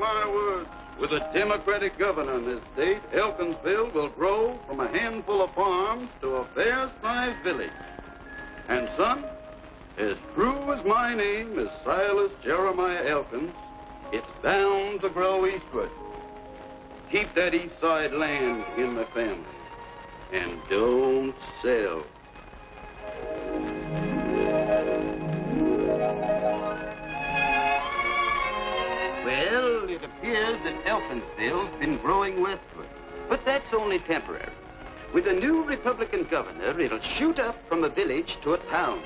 my words. With a Democratic governor in this state, Elkinsville will grow from a handful of farms to a fair-sized village. And, son, as true as my name is Silas Jeremiah Elkins, it's bound to grow eastward. Keep that east side land in the family. And don't sell. Well, it appears that Elkinsville's been growing westward. But that's only temporary. With a new Republican governor, it'll shoot up from a village to a town.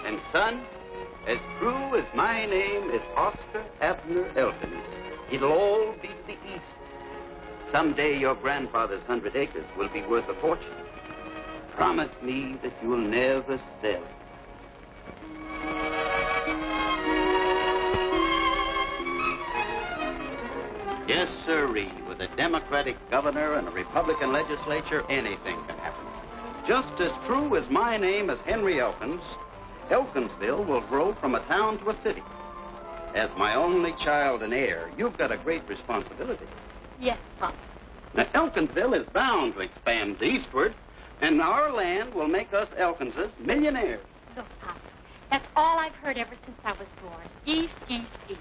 And, son, as true as my name is Oscar Abner Elkins, it'll all be to the east. Someday your grandfather's 100 acres will be worth a fortune. Promise me that you'll never sell. Yes, sirree. With a Democratic governor and a Republican legislature, anything can happen. Just as true as my name is Henry Elkins, Elkinsville will grow from a town to a city. As my only child and heir, you've got a great responsibility. Yes, Pop. Now, Elkinsville is bound to expand eastward, and our land will make us Elkinses millionaires. Look, Pop, that's all I've heard ever since I was born. East, east, east.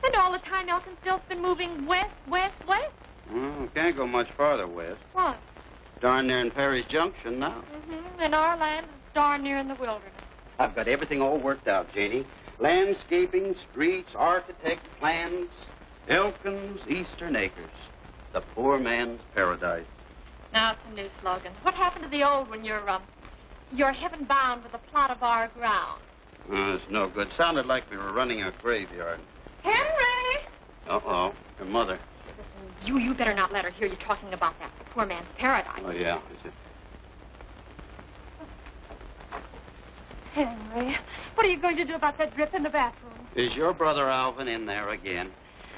And all the time Elkinsville's been moving west, west, west. Well, can't go much farther west. What? Darn near in Perry's Junction now. And our land is darn near in the wilderness. I've got everything all worked out, Janie. Landscaping, streets, architect plans. Elkins Eastern Acres. The poor man's paradise. Now it's a new slogan. What happened to the old one? You're heaven bound with a plot of our ground. It's no good. Sounded like we were running a graveyard. Henry! Uh-oh. Your mother. Listen, you better not let her hear you talking about that. The poor man's paradise. Oh, yeah. Is it? Henry, what are you going to do about that drip in the bathroom? Is your brother Alvin in there again?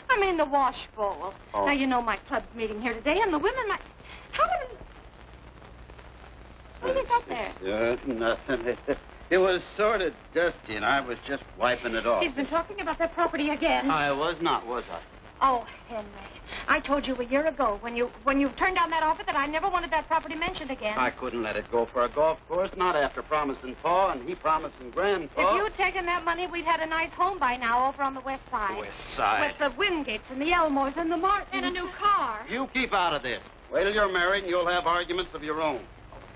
I mean the wash bowl. Oh. Now, you know my club's meeting here today, and the women might... How did... What have you got there? Nothing. It was sort of dusty, and I was just wiping it off. He's been talking about that property again. I was not, was I? Oh, Henry, I told you a year ago when you turned down that offer that I never wanted that property mentioned again. I couldn't let it go for a golf course, not after promising Pa and he promising Grandpa. If you'd taken that money, we'd had a nice home by now over on the west side. West side? With the Wingates and the Elmores and the Martins. And a new car. You keep out of this. Wait till you're married and you'll have arguments of your own.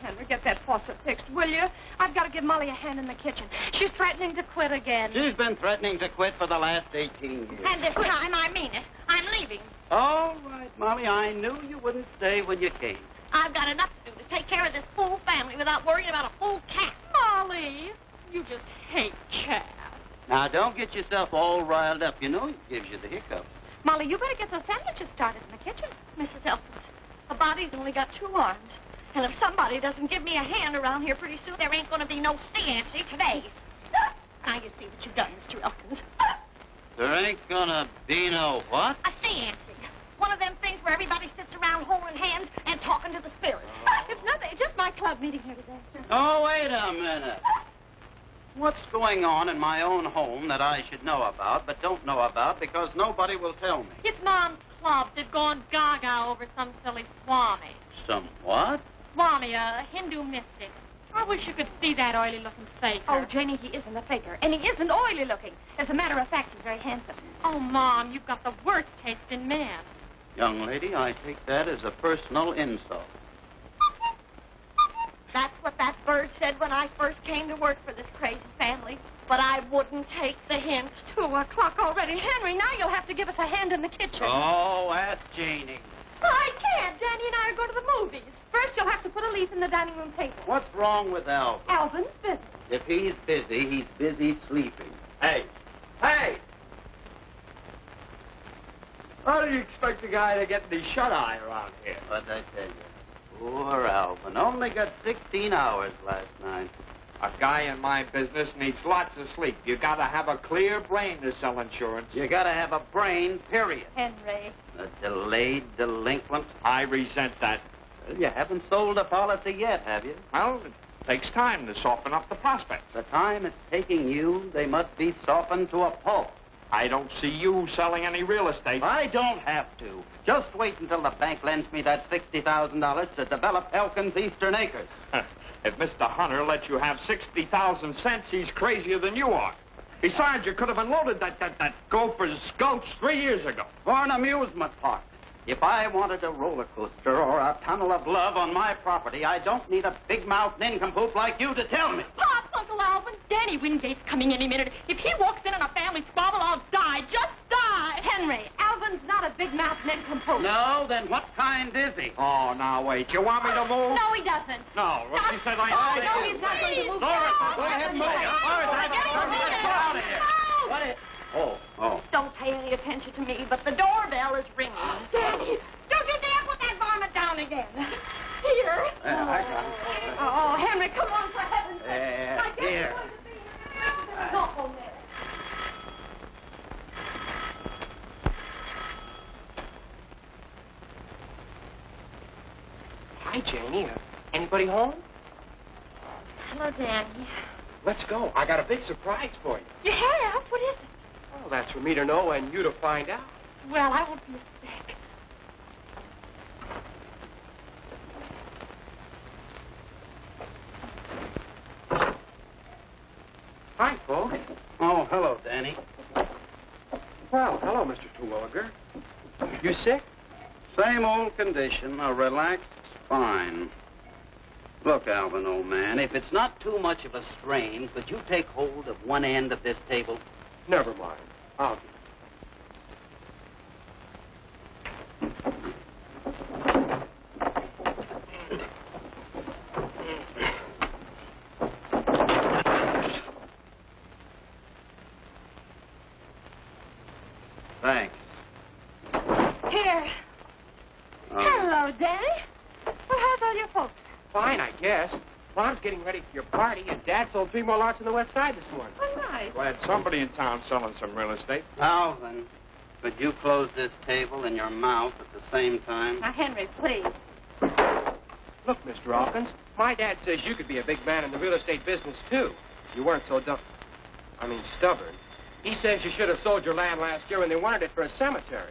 Henry, get that faucet fixed, will you? I've got to give Molly a hand in the kitchen. She's threatening to quit again. She's been threatening to quit for the last 18 years. And this time, I mean it. I'm leaving. All right, Molly, I knew you wouldn't stay when you came. I've got enough to do to take care of this fool family without worrying about a fool cat. Molly, you just hate cats. Now, don't get yourself all riled up. You know it gives you the hiccups. Molly, you better get those sandwiches started in the kitchen. Mrs. Elkins, a body's only got 2 arms. And if somebody doesn't give me a hand around here pretty soon, there ain't going to be no Nancy today. Now you see what you've done, Mr. Elkins. There ain't gonna be no what? A Nancy. One of them things where everybody sits around holding hands and talking to the spirits. It's nothing. It's just my club meeting here today. Oh, wait a minute. What's going on in my own home that I should know about but don't know about because nobody will tell me? It's Mom's club. They've gone gaga over some silly Swami. Some what? Swami, a Hindu mystic. I wish you could see that oily-looking faker. Oh, Janie, he isn't a faker, and he isn't oily-looking. As a matter of fact, he's very handsome. Oh, Mom, you've got the worst taste in men. Young lady, I take that as a personal insult. That's what that bird said when I first came to work for this crazy family. But I wouldn't take the hint. 2 o'clock already. Henry, now you'll have to give us a hand in the kitchen. Oh, ask Janie. I can't. Danny and I are going to the movies. First, you'll have to put a leaf in the dining room table. What's wrong with Alvin? Alvin's busy. If he's busy sleeping. Hey! Hey! How do you expect a guy to get any shut-eye around here? What'd I tell you? Poor Alvin. Only got 16 hours last night. A guy in my business needs lots of sleep. You gotta have a clear brain to sell insurance. You gotta have a brain, period. Henry. A delayed delinquent. I resent that. Well, you haven't sold a policy yet, have you? Well, it takes time to soften up the prospects. The time it's taking you, they must be softened to a pulp. I don't see you selling any real estate. I don't have to. Just wait until the bank lends me that $60,000 to develop Elkins Eastern Acres. If Mr. Hunter lets you have 60,000 cents, he's crazier than you are. Besides, you could have unloaded that gopher's skulks 3 years ago. For an amusement park. If I wanted a roller coaster or a tunnel of love on my property, I don't need a big-mouthed nincompoop like you to tell me. Pop, Uncle Alvin, Danny Wingate's coming any minute. If he walks in a family squabble, I'll die. Just die. Henry, Alvin's not a big-mouthed nincompoop. No? Then what kind is he? Oh, now wait. You want me to move? No, he doesn't. No. What she said I Oh, no, he's not going to move. Laura, No, go ahead and move. no, Get out of here. No. What is... Oh. Don't pay any attention to me, but the doorbell is ringing. Danny, don't you dare put that varmint down again. Here. I got it. Oh, Henry, come on, for heaven's sake. I guess here. you're going to be... Oh, there. Hi, Janie. Anybody home? Hello, Danny. Let's go. I got a big surprise for you. You have? What is it? Well, that's for me to know and you to find out. Well, I won't be a sec. Hi, folks. Oh, hello, Danny. Well, hello, Mr. Terwilliger. You sick? Same old condition, a relaxed spine. Look, Alvin, old man, if it's not too much of a strain, could you take hold of one end of this table? Never mind. I'll do it. Thanks. Here. Hello, Danny. Well, how's all your folks? Fine, I guess. Mom's getting ready for your party, and Dad sold 3 more lots on the west side this morning. Oh, nice. Glad somebody in town selling some real estate. Alvin, could you close this table and your mouth at the same time? Now, Henry, please. Look, Mr. Hawkins, my dad says you could be a big man in the real estate business, too. You weren't so stubborn. He says you should have sold your land last year when they wanted it for a cemetery.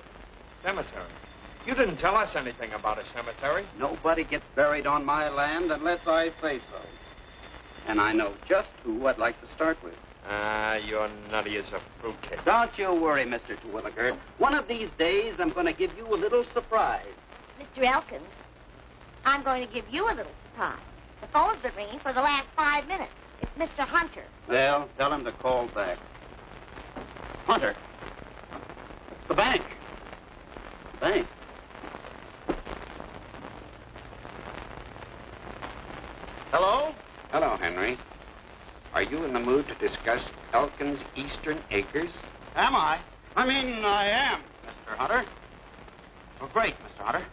Cemetery? You didn't tell us anything about a cemetery. Nobody gets buried on my land unless I say so. And I know just who I'd like to start with. You're nutty as a fruitcake. Don't you worry, Mr. Terwilliger. One of these days, I'm going to give you a little surprise. Mr. Elkins, I'm going to give you a little surprise. The phone's been ringing for the last 5 minutes. It's Mr. Hunter. Well, tell him to call back. Hunter. The bank. Bank. Hello? Hello, Henry. Are you in the mood to discuss Elkins Eastern Acres? Am I? I am, Mr. Hunter. Oh, great, Mr. Hunter.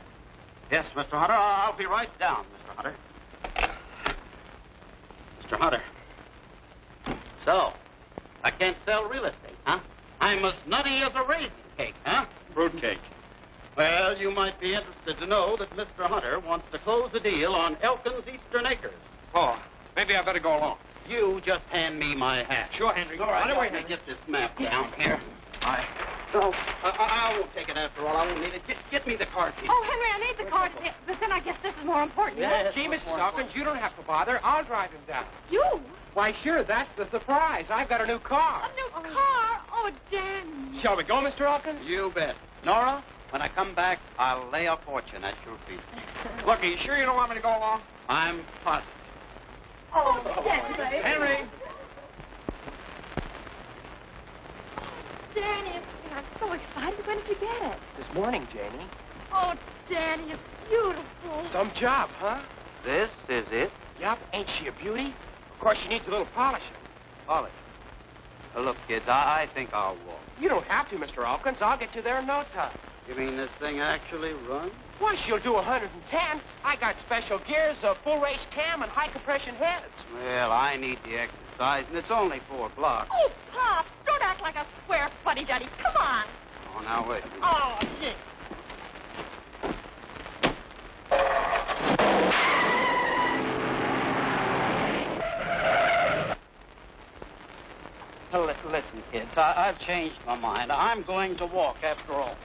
Yes, Mr. Hunter, I'll be right down, Mr. Hunter. Mr. Hunter. So, I can't sell real estate, huh? I'm as nutty as a raisin cake, huh? Fruitcake. Well, you might be interested to know that Mr. Hunter wants to close a deal on Elkins Eastern Acres. Oh, maybe I better go along. You just hand me my hat. Sure, Henry. All right, Right away, let me Henry. get this map down here. I won't take it after all. I won't need it. Get me the card, please. Oh, Henry, I need the card, but then I guess this is more important. Yes. Gee, Mrs. Hawkins, you don't have to bother. I'll drive him down. You? Why, sure, that's the surprise. I've got a new car. A new car? Oh, Danny. Shall we go, Mr. Hawkins? You bet. Nora, when I come back, I'll lay a fortune at your feet. Look, are you sure you don't want me to go along? I'm positive. Oh, Danny. Henry! Danny, I'm so excited. When did you get it? This morning, Janie. Oh, Danny, it's beautiful. Some job, huh? This is it? Yup. Ain't she a beauty? Of course, she needs a little polishing. Polish. Look, kids, I think I'll walk. You don't have to, Mr. Hawkins. I'll get you there in no time. You mean this thing actually runs? Why, she'll do 110. I got special gears, a full race cam, and high compression heads. Well, I need the exercise, and it's only 4 blocks. Oh, Pop, don't act like a square fuddy-duddy. Come on. Oh, now wait a minute. Oh, gee. Listen, kids, I've changed my mind. I'm going to walk after all.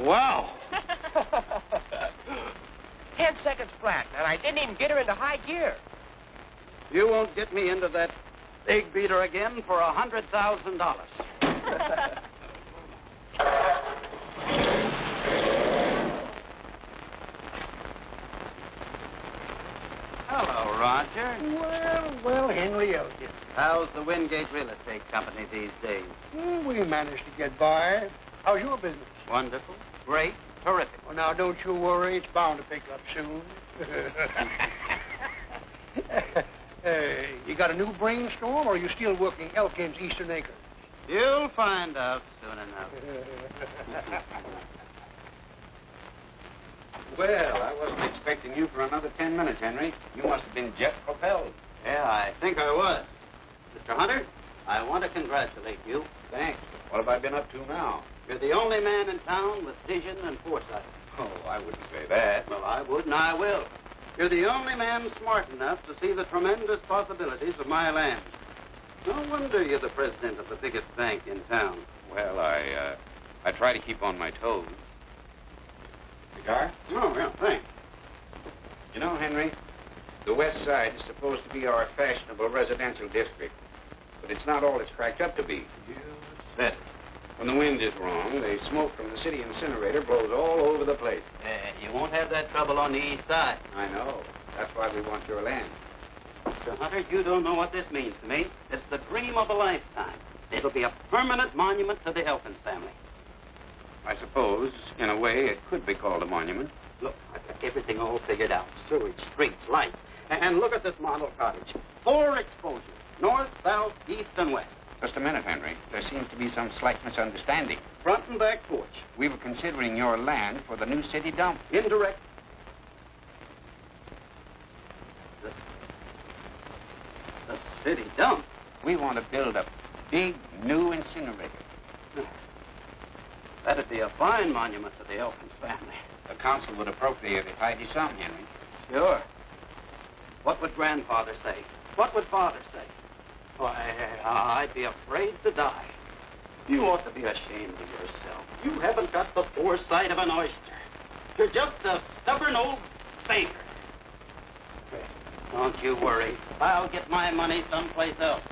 Wow. 10 seconds flat, and I didn't even get her into high gear. You won't get me into that egg beater again for $100,000. Hello, Roger. Well, Henry Elgin. How's the Wingate Real Estate Company these days? We managed to get by. How's your business? Wonderful, great, terrific. Well, now, don't you worry. It's bound to pick up soon. You got a new brainstorm, or are you still working Elkin's Eastern Acres? You'll find out soon enough. Well, I wasn't expecting you for another 10 minutes, Henry. You must have been jet propelled. Yeah, I think I was. Mr. Hunter, I want to congratulate you. Thanks. What have I been up to now? You're the only man in town with vision and foresight. Oh, I wouldn't say that. Well, I would, and I will. You're the only man smart enough to see the tremendous possibilities of my land. No wonder you're the president of the biggest bank in town. Well, I try to keep on my toes. Cigar? Oh, yeah, thanks. You know, Henry, the West Side is supposed to be our fashionable residential district. But it's not all it's cracked up to be. You said it. When the wind is wrong, the smoke from the city incinerator blows all over the place. You won't have that trouble on the east side. I know. That's why we want your land. Mr. Hunter, you don't know what this means to me. It's the dream of a lifetime. It'll be a permanent monument to the Elkins family. I suppose, in a way, it could be called a monument. Look, I've got everything all figured out. Sewage, streets, lights. And look at this model cottage. 4 exposures. North, south, east, and west. Just a minute, Henry. There seems to be some slight misunderstanding. Front and back porch. We were considering your land for the new city dump. Indirect. The city dump. We want to build a big, new incinerator. That'd be a fine monument to the Elkins family. The council would appropriate a tidy sum, Henry. Sure. What would Grandfather say? What would Father say? Why, I'd be afraid to die. You ought to be ashamed of yourself. You haven't got the foresight of an oyster. You're just a stubborn old baker. Don't you worry. I'll get my money someplace else.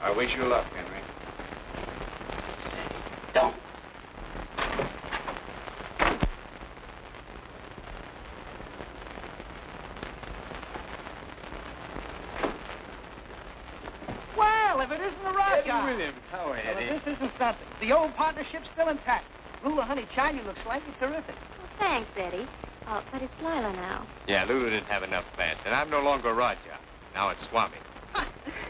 I wish you luck, Henry. Don't. Well, if it isn't the rock Eddie Williams, how are you, Well, Eddie? this isn't something. The old partnership's still intact. Lula, honey, child, you look slightly terrific. Well, thanks, Eddie. But it's Lila now. Yeah, Lulu didn't have enough pants, and I'm no longer Raja. Now it's Swami.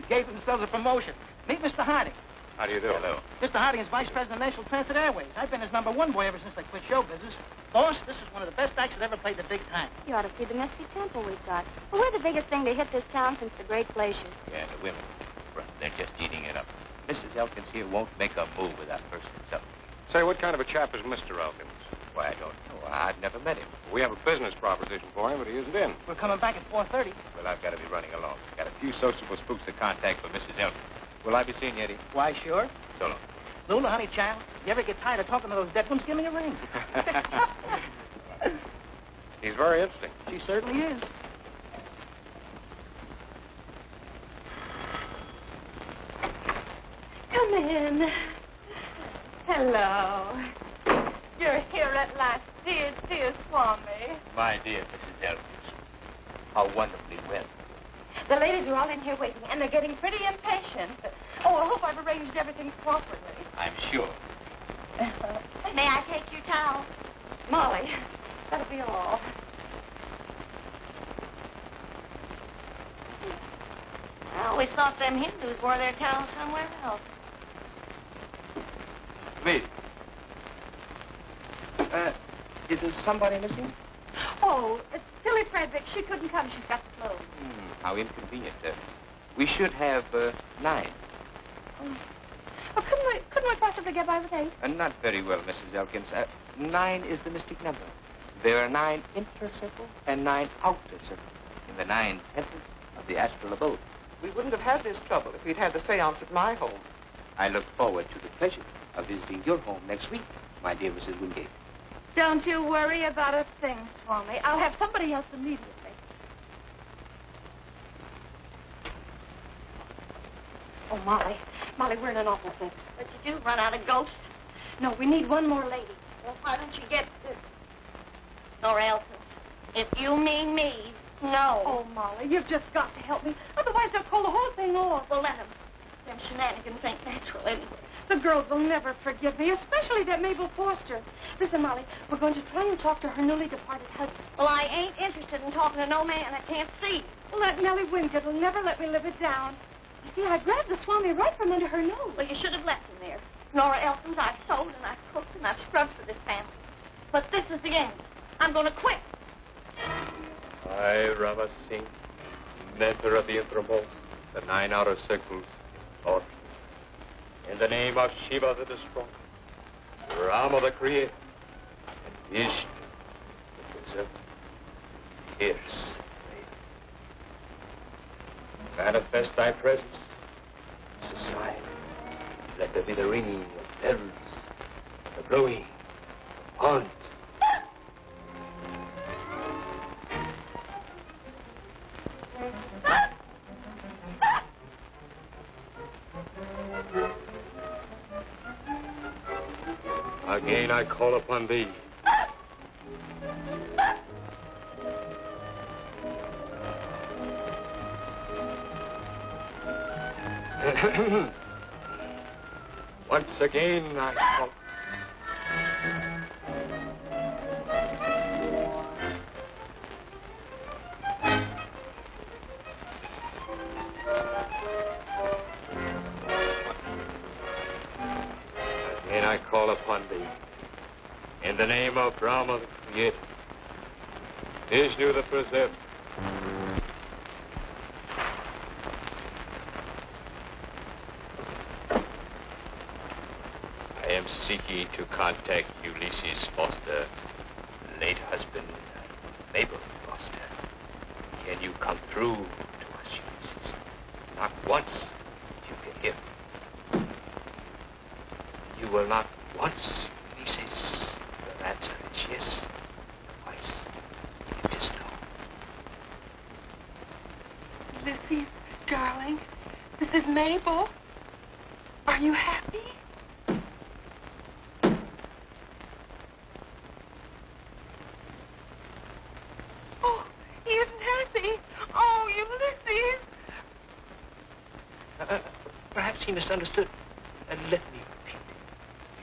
Gave themselves a promotion. Meet Mr. Harding. How do you do? Hello. Mr. Harding is vice president of National Transit Airways. I've been his #1 boy ever since I quit show business. Boss, this is one of the best acts that ever played the big time. You ought to see the Misty Temple we've got. Well, we're the biggest thing to hit this town since the Great Glaciers. Yeah, the women. They're just eating it up. Mrs. Elkins here won't make a move without first consulting. Say, what kind of a chap is Mr. Elkins? Why, I don't know. I've never met him. We have a business proposition for him, but he isn't in. We're coming back at 4:30. Well, I've got to be running along. Got a few sociable spooks to contact for Mrs. Elkins. Will I be seeing you, Eddie? Why, sure. So long. Lula, honey, child, you ever get tired of talking to those dead ones, give me a ring. He's very interesting. She certainly is. Come in. Hello. You're here at last, dear, dear Swami. My dear Mrs. Elkins, how wonderfully well. The ladies are all in here waiting, and they're getting pretty impatient. Oh, I hope I've arranged everything properly. I'm sure. May I take your towel? Molly, that'll be all. I always thought them Hindus wore their towels somewhere else. Please. Isn't somebody missing? Oh, Tilly Frederick, she couldn't come. She's got the flu. How inconvenient. We should have 9. Oh, couldn't we possibly get by with 8? Not very well, Mrs. Elkins. 9 is the mystic number. There are 9 inner circles and 9 outer circles. in the 9 temples of the astral abode. We wouldn't have had this trouble if we'd had the seance at my home. I look forward to the pleasure of visiting your home next week, my dear Mrs. Wingate. Don't you worry about a thing, Swami. I'll have somebody else immediately. Oh, Molly. Molly, we're in an awful fix. What you do, run out of ghosts? No, we need one more lady. Well, why don't you get this? Nora Elkins. If you mean me, no. Oh, Molly, you've just got to help me. Otherwise, they'll pull the whole thing off. Well, let them. Them shenanigans ain't natural anyway. The girls will never forgive me, especially that Mabel Foster. Listen, Molly, we're going to try and talk to her newly departed husband. Well, I ain't interested in talking to no man I can't see. Well, that Nellie Wingate will never let me live it down. You see, I grabbed the Swami right from under her nose. Well, you should have left him there. Nora Elkins, I've sewed and I've cooked and I've scrubbed for this family. But this is the end. I'm going to quit. I, Rama Singh, mentor of the innermost, the 9 outer circles, Lord. In the name of Shiva the Destroyer, Rama the Creator, and Vishnu the Preserver, here's manifest thy presence, society. Let there be the ringing of bells, the blowing of horns. Again I call upon thee. Once again I call. Again I call upon thee. In the name of Brahma the Creator, Vishnu the Preserver, I am seeking to contact Ulysses Foster, late husband, Mabel Foster. Can you come through to us, Ulysses? Not once you can hear me. You will not once, Ulysses. The answer is yes. Twice, it is no. Ulysses, darling, this is Mabel. Are you happy? Oh, he isn't happy. Oh, Ulysses. Perhaps he misunderstood. Let me repeat.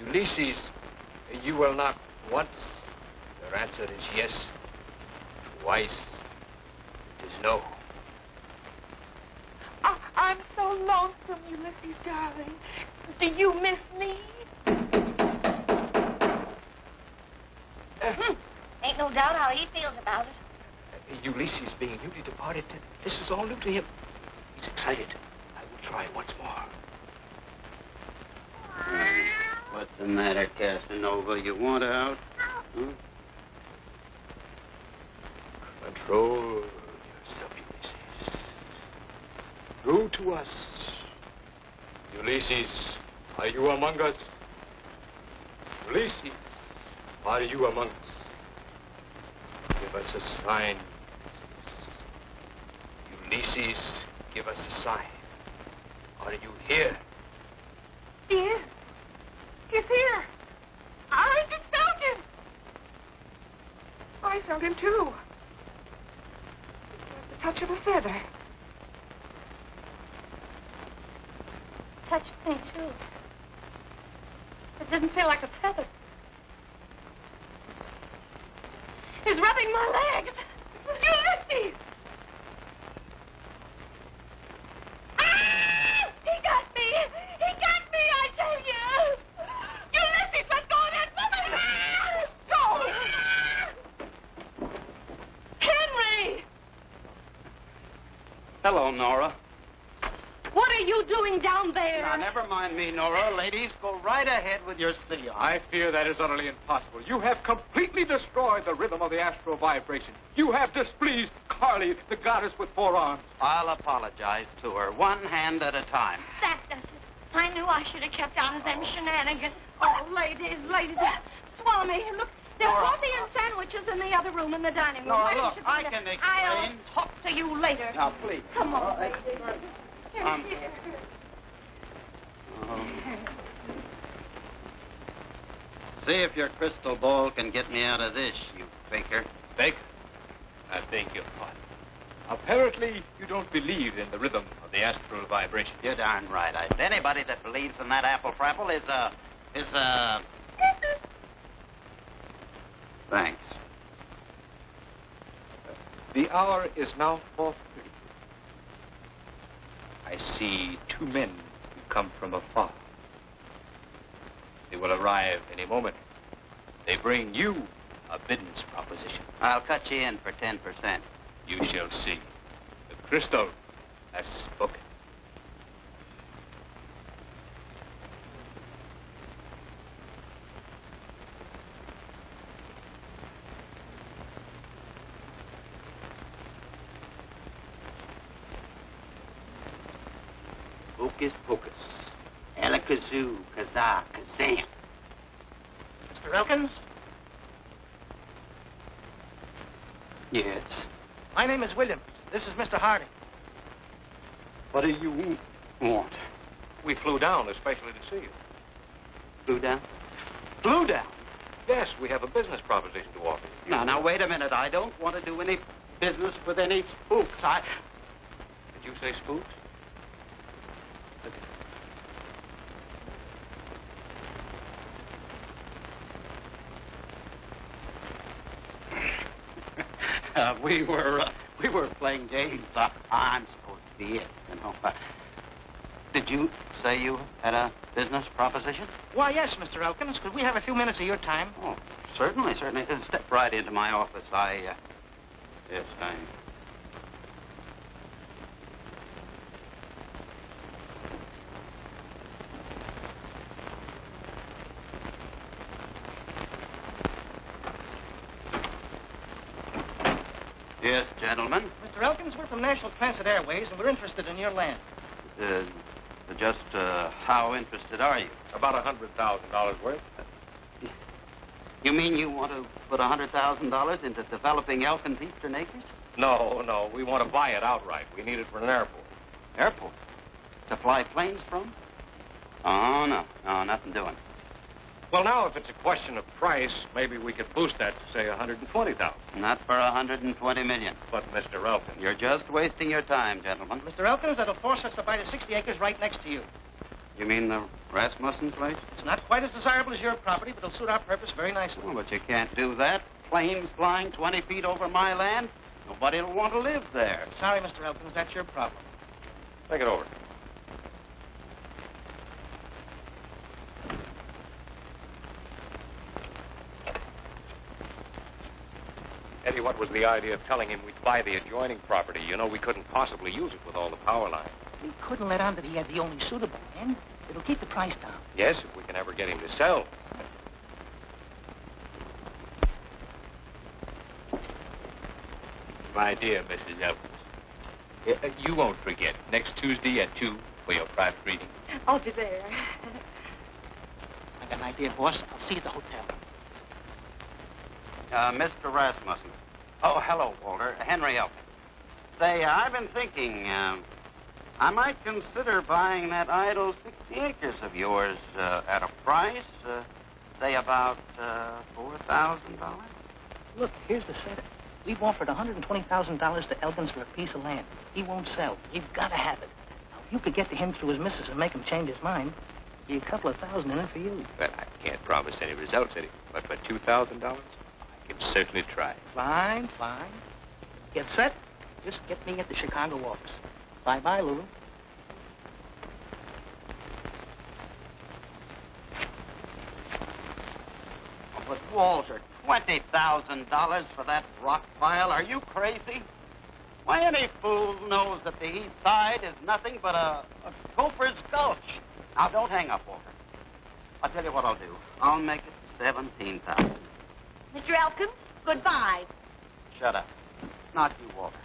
Ulysses, you will not once. Your answer is yes. Twice, it is no. I'm so lonesome, Ulysses, darling. Do you miss me? Ain't no doubt how he feels about it. Ulysses being newly departed, this is all new to him. He's excited. I will try once more. What's the matter, Casanova? You want out? Hmm? Control yourself, Ulysses. Through to us. Ulysses, are you among us? Ulysses, are you among us? Give us a sign. Ulysses, give us a sign. Are you here? He is. He's here. I just felt him. I felt him, too. It's like the touch of a feather. Touched me, too. It didn't feel like a feather. He's rubbing my legs. Ulysses! Ah! He got me! He got me, I tell you! Ulysses, let go of that woman! Go! Henry! Hello, Nora. What are you doing down there? Now, never mind me, Nora. Ladies, go right ahead with your seal. I fear that is utterly impossible. You have completely destroyed the rhythm of the astral vibration. You have displeased Carly, the goddess with 4 arms. I'll apologize to her, one hand at a time. That does it. I knew I should have kept out of them shenanigans. Oh, ladies. Swami, look, there's Nora. coffee and sandwiches in the other room in the dining room. Nora, Why don't look, you do I that? can explain. I'll talk to you later. Now, please. Come on, ladies. Here. See if your crystal ball can get me out of this, you faker. Baker, I beg your pardon. Apparently, you don't believe in the rhythm of the astral vibration. You're darn right. Anybody that believes in that apple frapple is a... Thanks. The hour is now 4:30. I see 2 men who come from afar. They will arrive any moment. They bring you a business proposition. I'll cut you in for 10%. You shall see. The crystal has spoken. Hocus pocus. Alakazoo, kazaa, kazam. Mr. Elkins? Yes. My name is Williams. This is Mr. Harding. What do you want? We flew down especially to see you. Flew down? Flew down? Yes, we have a business proposition to offer you. Now, wait a minute. I don't want to do any business with any spooks. Did you say spooks? We were playing games. I'm supposed to be it, you know. Did you say you had a business proposition? Why, yes, Mr. Elkins. Could we have a few minutes of your time? Oh, certainly. Step right into my office. Yes. Yes, gentlemen. Mr. Elkins, we're from National Transit Airways, and we're interested in your land. Just how interested are you? About $100,000 worth. You mean you want to put $100,000 into developing Elkins Eastern Acres? No. We want to buy it outright. We need it for an airport. Airport? To fly planes from? Oh, no, nothing doing. Well, now, if it's a question of price, maybe we could boost that to, say, $120,000. Not for $120 million. But, Mr. Elkins... You're just wasting your time, gentlemen. Mr. Elkins, that'll force us to buy the 60 acres right next to you. You mean the Rasmussen place? It's not quite as desirable as your property, but it'll suit our purpose very nicely. Oh, but you can't do that. Planes flying 20 feet over my land. Nobody'll want to live there. Sorry, Mr. Elkins, that's your problem. Think it over. Eddie, what was the idea of telling him we'd buy the adjoining property? You know, we couldn't possibly use it with all the power lines. We couldn't let on that he had the only suitable land. It'll keep the price down. Yes, if we can ever get him to sell. My dear Mrs. Elkins, you won't forget, next Tuesday at 2 for your private reading. I'll be there. I got an idea, boss. I'll see you at the hotel. Mr. Rasmussen. Oh, hello, Walter. Henry Elkins. Say, I've been thinking, I might consider buying that idle 60 acres of yours at a price, say about $4,000. Look, here's the setup. We've offered $120,000 to Elkins for a piece of land. He won't sell. We've got to have it. Now, if you could get to him through his missus and make him change his mind, be a couple of thousand in it for you. Well, I can't promise any results, Eddie, but for $2,000, I can certainly try. Fine. Get set. Just get me at the Chicago office. Bye-bye, Lulu. Oh, but, Walter, $20,000 for that rock pile? Are you crazy? Why, any fool knows that the east side is nothing but a gopher's gulch. Now, don't hang up, Walter. I'll tell you what I'll do. I'll make it 17,000. Mr. Elkins, goodbye. Shut up. Not you, Walter.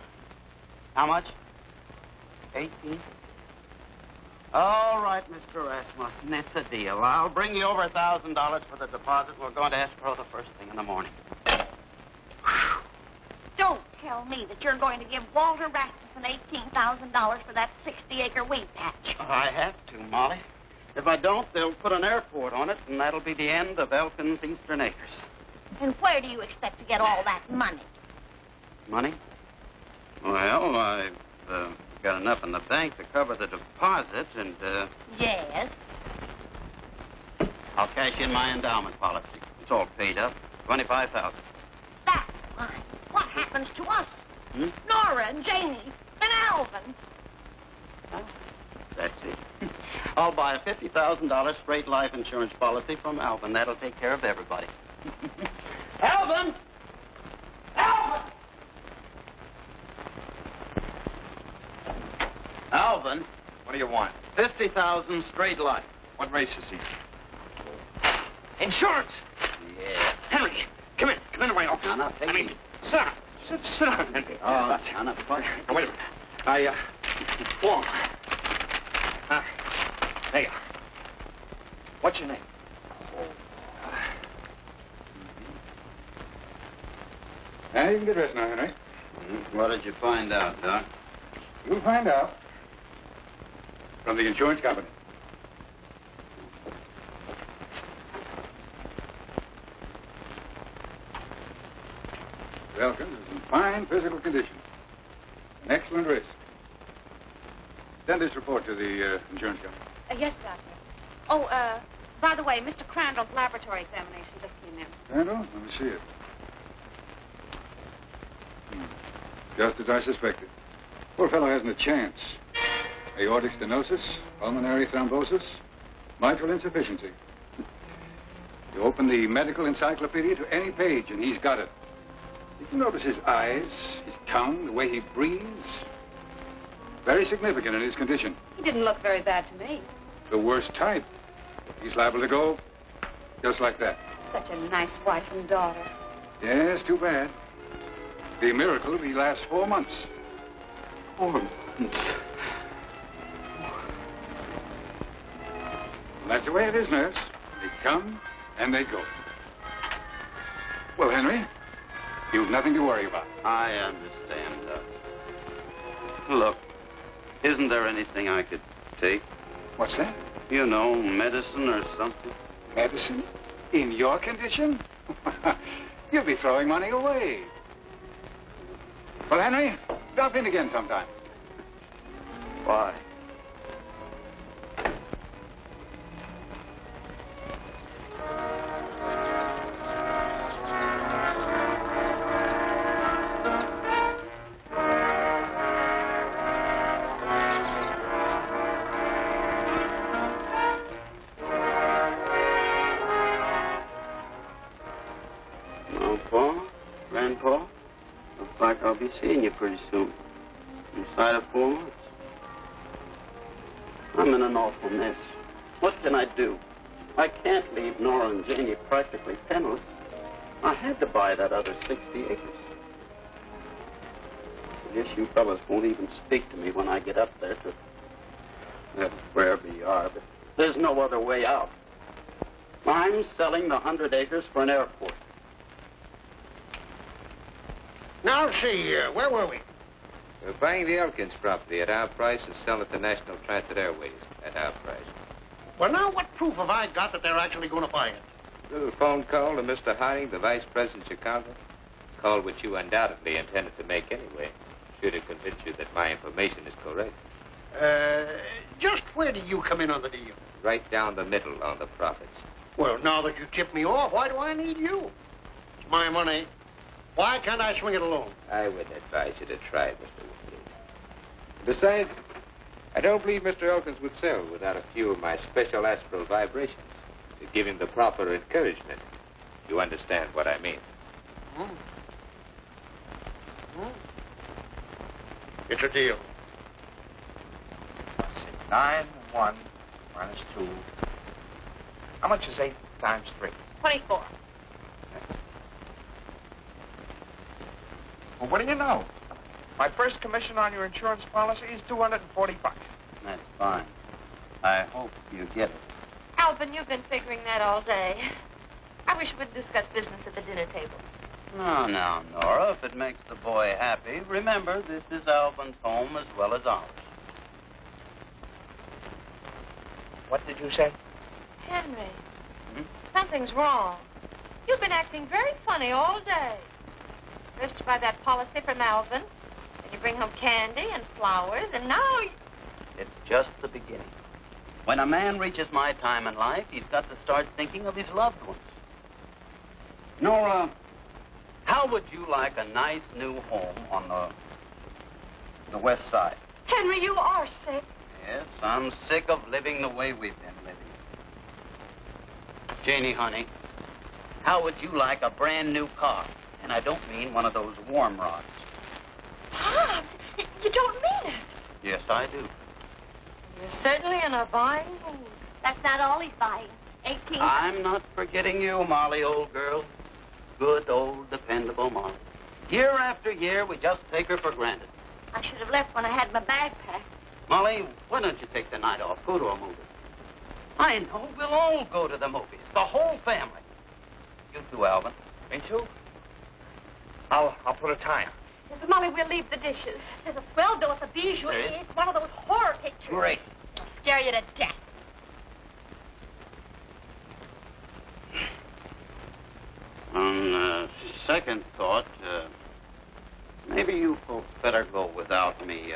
How much? 18? All right, Mr. Rasmussen, it's a deal. I'll bring you over $1,000 for the deposit. We're going to escrow the first thing in the morning. Don't tell me that you're going to give Walter Rasmussen $18,000 for that 60-acre wheat patch. I have to, Molly. If I don't, they'll put an airport on it, and that'll be the end of Elkins Eastern Acres. And where do you expect to get all that money? Money? Well, I've got enough in the bank to cover the deposit, and, Yes? I'll cash in my endowment policy. It's all paid up. $25,000. That's fine. What happens to us? Nora and Janie and Alvin. Oh, that's it. I'll buy a $50,000 straight life insurance policy from Alvin. That'll take care of everybody. Alvin! Alvin! Alvin, What do you want? 50,000 straight life. What race is he? Insurance? Yeah. Henry, come in. Come in, Ray. No, no, take it. Sit down. Sit down, Henry. Oh, no, no, fine. Now, wait a minute. Wong. There you are. What's your name? Now you can get dressed now, Henry. What did you find out, Doc? You'll find out. From the insurance company. Elkins is in fine physical condition. An excellent race. Send this report to the insurance company. Yes, Doctor. Oh, by the way, Mr. Crandall's laboratory examination just came in. Crandall, let me see it. Just as I suspected. Poor fellow hasn't a chance. Aortic stenosis, pulmonary thrombosis, mitral insufficiency. You open the medical encyclopedia to any page, and he's got it. Did you notice his eyes, his tongue, the way he breathes? Very significant in his condition. He didn't look very bad to me. The worst type. He's liable to go just like that. Such a nice wife and daughter. Yes, too bad. The miracle, he lasts 4 months. 4 months. Well, that's the way it is, nurse. They come and they go. Well, Henry, you've nothing to worry about. I understand, Doc. Look, isn't there anything I could take? What's that? You know, medicine or something? Medicine? In your condition? You'll be throwing money away. Well, Henry, drop in again sometime. Why? Grandpa, looks like I'll be seeing you pretty soon. Inside of 4 months. I'm in an awful mess. What can I do? I can't leave Nora and Janie practically penniless. I had to buy that other 60 acres. I guess you fellas won't even speak to me when I get up there to wherever you are, but there's no other way out. I'm selling the 100 acres for an airport. Now, see, where were we? We're buying the Elkins property at our price and selling it to National Transit Airways at our price. Well, now, what proof have I got that they're actually going to buy it? A little phone call to Mr. Harding, the Vice President of Chicago. Call which you undoubtedly intended to make anyway. Should have convinced you that my information is correct. Just where do you come in on the deal? Right down the middle on the profits. Well, now that you tipped me off, why do I need you? It's my money. Why can't I swing it alone? I wouldn't advise you to try it, Mr. Woodley. Besides, I don't believe Mr. Elkins would sell without a few of my special astral vibrations to give him the proper encouragement. You understand what I mean? It's a deal. Let's see. 9 and 1 minus 2. How much is 8 times 3? 24. Well, what do you know? My first commission on your insurance policy is $240. That's fine. I hope you get it. Alvin, you've been figuring that all day. I wish we'd discuss business at the dinner table. No, no, Nora. If it makes the boy happy, remember this is Alvin's home as well as ours. What did you say? Henry, something's wrong. You've been acting very funny all day. First you buy that policy from Alvin, and you bring home candy and flowers, and now you... It's just the beginning. When a man reaches my time in life, he's got to start thinking of his loved ones. Nora, how would you like a nice new home on the west side? Henry, you are sick. Yes, I'm sick of living the way we've been living. Janie, honey, how would you like a brand new car? And I don't mean one of those warm rods. Pops, you don't mean it. Yes, I do. You're certainly in a buying mood. That's not all he's buying. 18. I'm not forgetting you, Molly, old girl. Good, old, dependable Molly. Year after year, we just take her for granted. I should have left when I had my bag packed. Molly, why don't you take the night off? Go to a movie. I know. We'll all go to the movies. The whole family. You too, Alvin. Me too? I'll put a time. Mrs. Molly, we'll leave the dishes. There's a swell bill at the Bijou. There is? It's one of those horror pictures. Great. It'll scare you to death. On second thought, maybe you folks better go without me.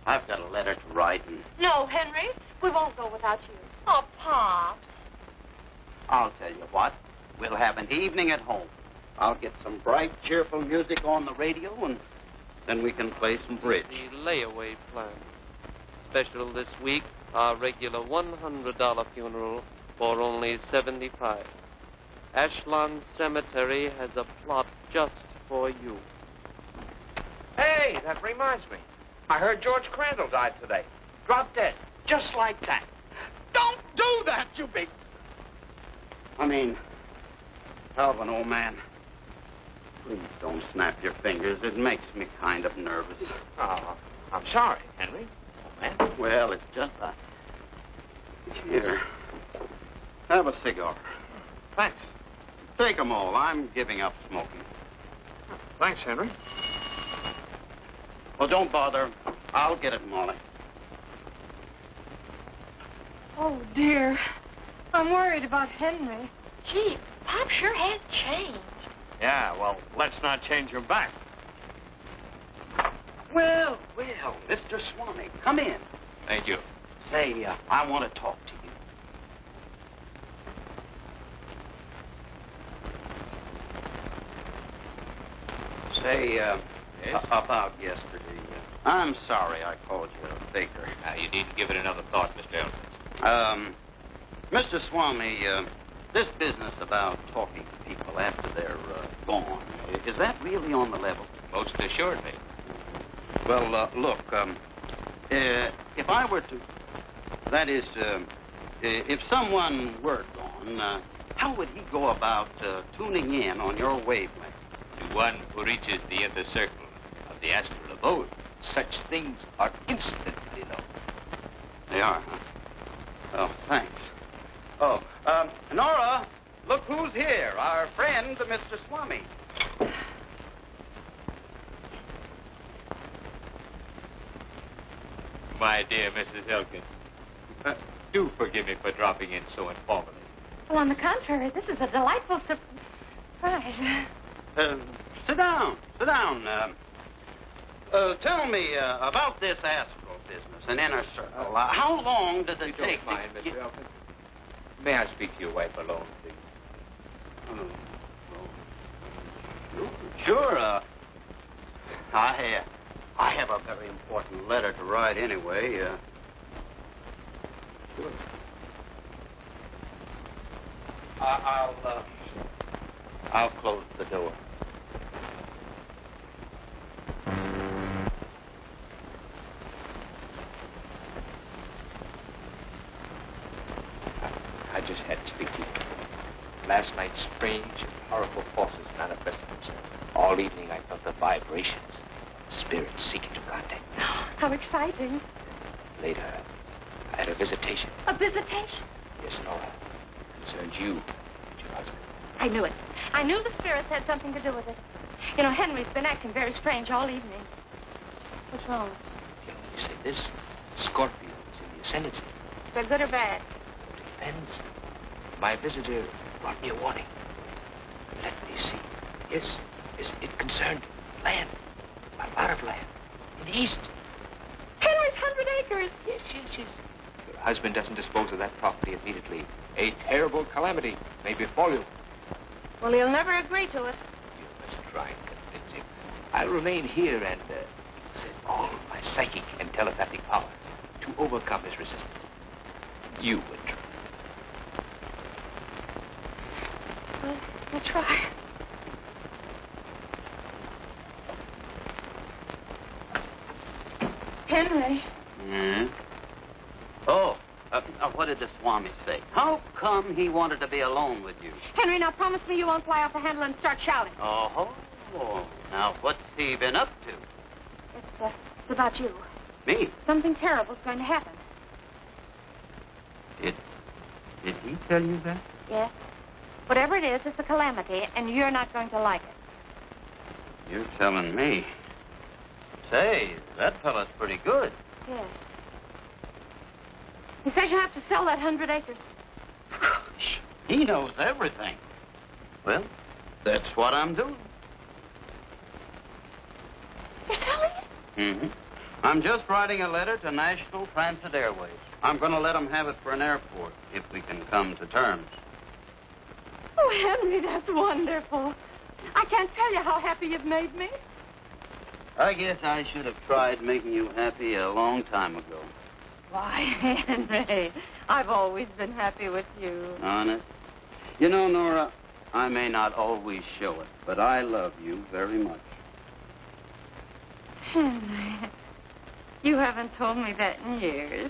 I've got a letter to write, and No, Henry, we won't go without you. Oh, Pops. I'll tell you what. We'll have an evening at home. I'll get some bright, cheerful music on the radio, and then we can play some bridge. The layaway plan. Special this week, our regular $100 funeral for only $75. Ashland Cemetery has a plot just for you. Hey, that reminds me. I heard George Crandall died today. Dropped dead. Just like that. Don't do that, you big... I mean, Alvin, old man, please don't snap your fingers. It makes me kind of nervous. Oh, I'm sorry, Henry. Oh, man. Well, it's just Here. Have a cigar. Thanks. Take 'em all. I'm giving up smoking. Thanks, Henry. Well, don't bother. I'll get it, Molly. Oh, dear. I'm worried about Henry. Gee, Pop sure has changed. Yeah, well, let's not change him back. Well, Mr. Swami, come in. Thank you. Say, I want to talk to you. Say, about yesterday. I'm sorry I called you a faker. You need to give it another thought, Mr. Elkins. Mr. Swami, this business about talking to people after they're gone, is that really on the level? Most assuredly. Well, look, if I were to... That is, if someone were gone, how would he go about tuning in on your wavelength? To one who reaches the inner circle of the astral abode, such things are instantly known. They are, huh? Oh, thanks. Oh, Nora, look who's here. Our friend, Mr. Swami. My dear Mrs. Elkins, do forgive me for dropping in so informally. Well, on the contrary, this is a delightful surprise. Sit down. Sit down. Tell me about this astral business, an inner circle. How long does it take? Don't mind, Mr. Elkins. May I speak to your wife alone, please? Sure. I have a very important letter to write anyway. Sure. I'll close the door. just had to speak to you. Last night, strange and powerful forces manifested themselves. All evening, I felt the vibrations of spirits seeking to contact me. How exciting. Later, I had a visitation. A visitation? Yes, Nora. It concerns you and your husband. I knew it. I knew the spirits had something to do with it. You know, Henry's been acting very strange all evening. What's wrong? You say this. Scorpio is in the ascendancy. They're good or bad? It depends. My visitor brought me a warning. Let me see. Yes, it concerned land. A lot of land. In the east. Henry's 100 acres. Yes. Your husband doesn't dispose of that property immediately. A terrible calamity may befall you. Well, he'll never agree to it. You must try and convince him. I'll remain here and set all my psychic and telepathic powers to overcome his resistance. You would try. I'll try. Henry. Hmm? Oh, what did the Swami say? How come he wanted to be alone with you? Henry, now promise me you won't fly off the handle and start shouting. Oh, now what's he been up to? It's about you. Me? Something terrible's going to happen. Did he tell you that? Yes. Whatever it is, it's a calamity, and you're not going to like it. You're telling me. Say, that fellow's pretty good. Yes. He says you have to sell that 100 acres. He knows everything. Well, that's what I'm doing. You're selling it? Mm-hmm. I'm just writing a letter to National Transit Airways. I'm going to let them have it for an airport, if we can come to terms. Oh, Henry, that's wonderful. I can't tell you how happy you've made me. I guess I should have tried making you happy a long time ago. Why, Henry, I've always been happy with you. Honest? You know, Nora, I may not always show it, but I love you very much. Henry, you haven't told me that in years.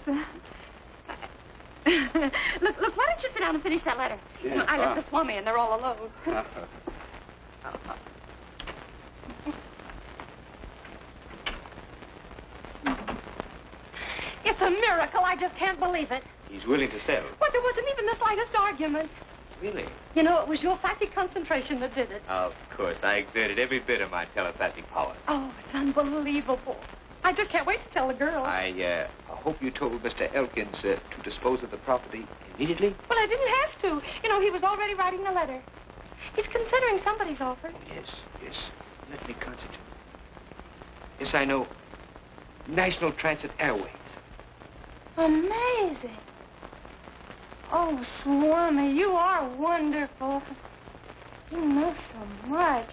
Look, why don't you sit down and finish that letter? Yes, You know, I left the Swami and they're all alone. It's a miracle. I just can't believe it. He's willing to sell. But there wasn't even the slightest argument. Really? You know, it was your psychic concentration that did it. Of course. I exerted every bit of my telepathic powers. Oh, it's unbelievable. I just can't wait to tell the girls. I hope you told Mr. Elkins to dispose of the property immediately. Well, I didn't have to. You know, he was already writing the letter. He's considering somebody's offer. Yes. Let me concentrate. Yes, I know. National Transit Airways. Amazing. Oh, Swami, you are wonderful. You know so much.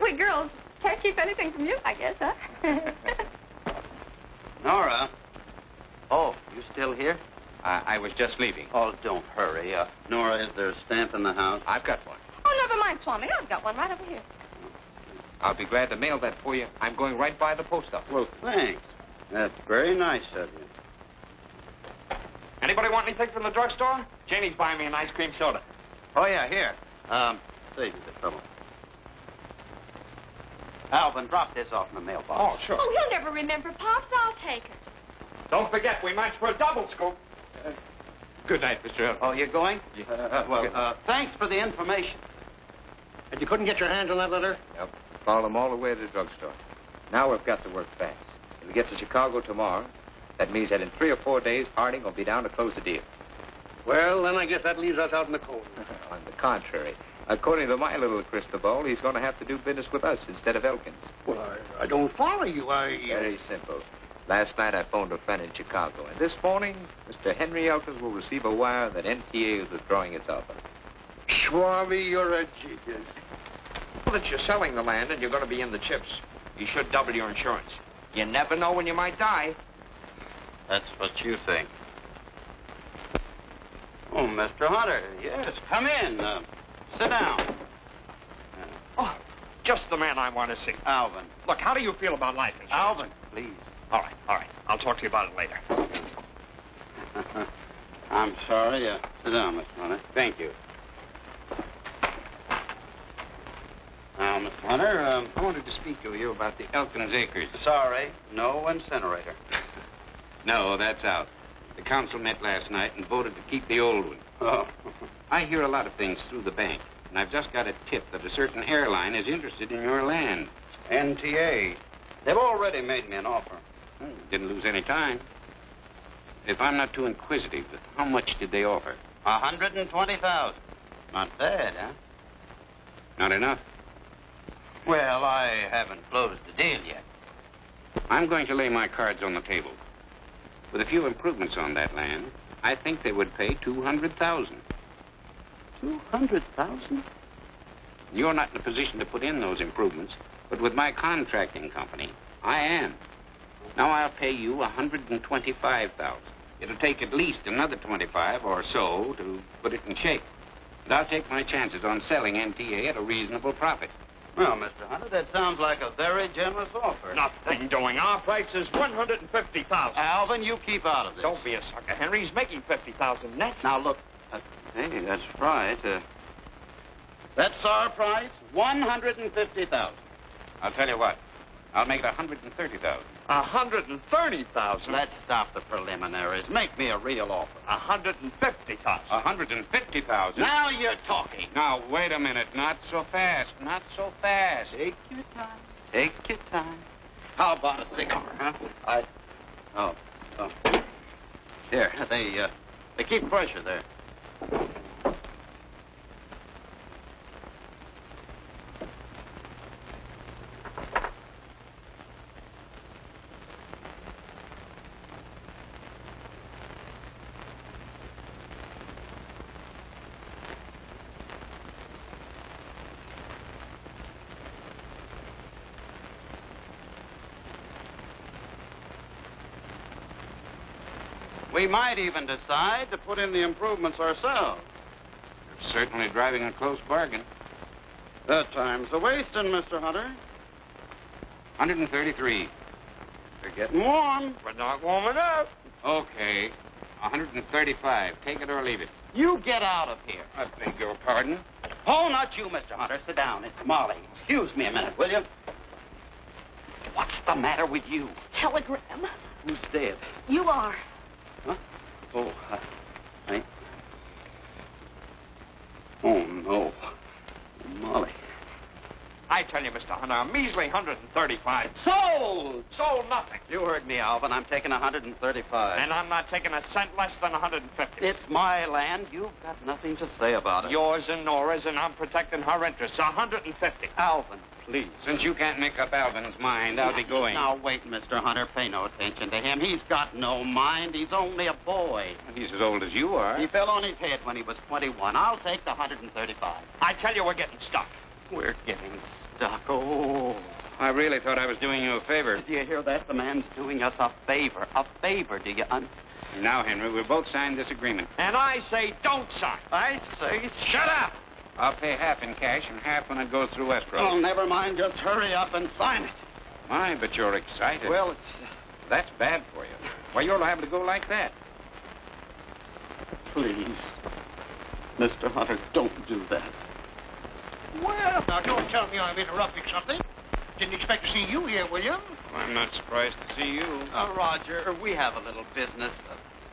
We girls can't keep anything from you, I guess, huh? Nora. Oh, you still here? I was just leaving. Oh, don't hurry. Nora, is there a stamp in the house? I've got one. Oh, never mind, Swami. I've got one right over here. I'll be glad to mail that for you. I'm going right by the post office. Well, thanks. That's very nice of you. Anybody want anything from the drugstore? Janie's buying me an ice cream soda. Oh, yeah, here. Save you the trouble. Alvin, drop this off in the mailbox. Oh, sure. Oh, he'll never remember, Pops. I'll take it. Don't forget, we match for a double scoop. Good night, Mr. Elkins. Oh, you're going? Thanks for the information. And you couldn't get your hands on that letter? Yep. Followed them all the way to the drugstore. Now we've got to work fast. If we get to Chicago tomorrow, that means that in 3 or 4 days, Harding will be down to close the deal. Well, then I guess that leaves us out in the cold. On the contrary, according to my little crystal ball, he's going to have to do business with us instead of Elkins. Well, I don't follow you. Very simple. Last night I phoned a friend in Chicago, and this morning, Mr. Henry Elkins will receive a wire that NTA is withdrawing its offer. Swami, you're a genius. Well, that you're selling the land and you're going to be in the chips. You should double your insurance. You never know when you might die. That's what you think. Oh, Mr. Hunter, yes, come in. Sit down. Oh, just the man I want to see. Alvin. Look, how do you feel about life insurance? Alvin, please. All right. I'll talk to you about it later. I'm sorry. Sit down, Mr. Hunter. Thank you. Now, Mr. Hunter, I wanted to speak to you about the Elkins Acres. Sorry, no incinerator. No, that's out. The council met last night and voted to keep the old one. Oh. I hear a lot of things through the bank, and I've just got a tip that a certain airline is interested in your land. NTA. They've already made me an offer. Didn't lose any time. If I'm not too inquisitive, how much did they offer? 120,000. Not bad, huh? Not enough. Well, I haven't closed the deal yet. I'm going to lay my cards on the table. With a few improvements on that land, I think they would pay 200,000. 200,000? You're not in a position to put in those improvements, but with my contracting company, I am. Now I'll pay you 125,000. It'll take at least another 25 or so to put it in shape. And I'll take my chances on selling NTA at a reasonable profit. Well, Mr. Hunter, that sounds like a very generous offer. Nothing doing. Our price is 150,000. Alvin, you keep out of this. Don't be a sucker, Henry. He's making 50,000 net. Now, look. Hey, that's right. That's our price, 150,000. I'll tell you what. I'll make it 130,000. 130,000? Let's stop the preliminaries. Make me a real offer. 150,000. 150,000? Now you're talking. Now, wait a minute. Not so fast. Not so fast. Take your time. Take your time. How about a cigar, huh? Oh. Here, they keep pressure there. We might even decide to put in the improvements ourselves. You're certainly driving a close bargain. That time's a wasting, Mr. Hunter. 133. They're getting warm. We're not warm enough. Okay. 135. Take it or leave it. You get out of here. I beg your pardon? Oh, not you, Mr. Hunter. Sit down. It's Molly. Excuse me a minute, will you? What's the matter with you? Telegram. Who's dead? You are. Huh? Oh, Oh, no. Molly. I tell you, Mr. Hunter, a measly 135. Sold! Sold nothing. You heard me, Alvin. I'm taking 135. And I'm not taking a cent less than 150. It's my land. You've got nothing to say about it. Yours and Nora's, and I'm protecting her interests. 150. Alvin, please. Since you can't make up Alvin's mind, I'll be going. Now, wait, Mr. Hunter. Pay no attention to him. He's got no mind. He's only a boy. He's as old as you are. He fell on his head when he was 21. I'll take the 135. I tell you, we're getting stuck. We're getting stuck. Oh. I really thought I was doing you a favor. Do you hear that? The man's doing us a favor. A favor, do you Now, Henry, we both signed this agreement. And I say don't sign. I say shut up. I'll pay half in cash and half when it goes through escrow. Oh, never mind. Just hurry up and sign it. My, but you're excited. Well, that's bad for you. Why, you're liable to go like that. Please, Mr. Hunter, don't do that. Well, now, don't tell me I'm interrupting something. Didn't expect to see you here, William. I'm not surprised to see you. Roger, we have a little business.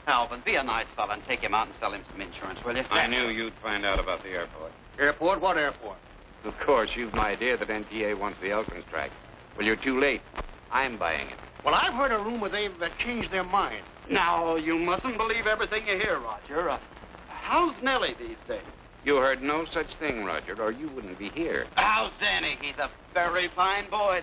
Alvin, be a nice fella and take him out and sell him some insurance, will you? I knew you'd find out about the airport. Airport? What airport? Of course, you've an idea that NTA wants the Elkins track. Well, you're too late. I'm buying it. Well, I've heard a rumor they've changed their mind. Now, you mustn't believe everything you hear, Roger. How's Nellie these days? You heard no such thing, Roger, or you wouldn't be here. How's Danny? He's a very fine boy.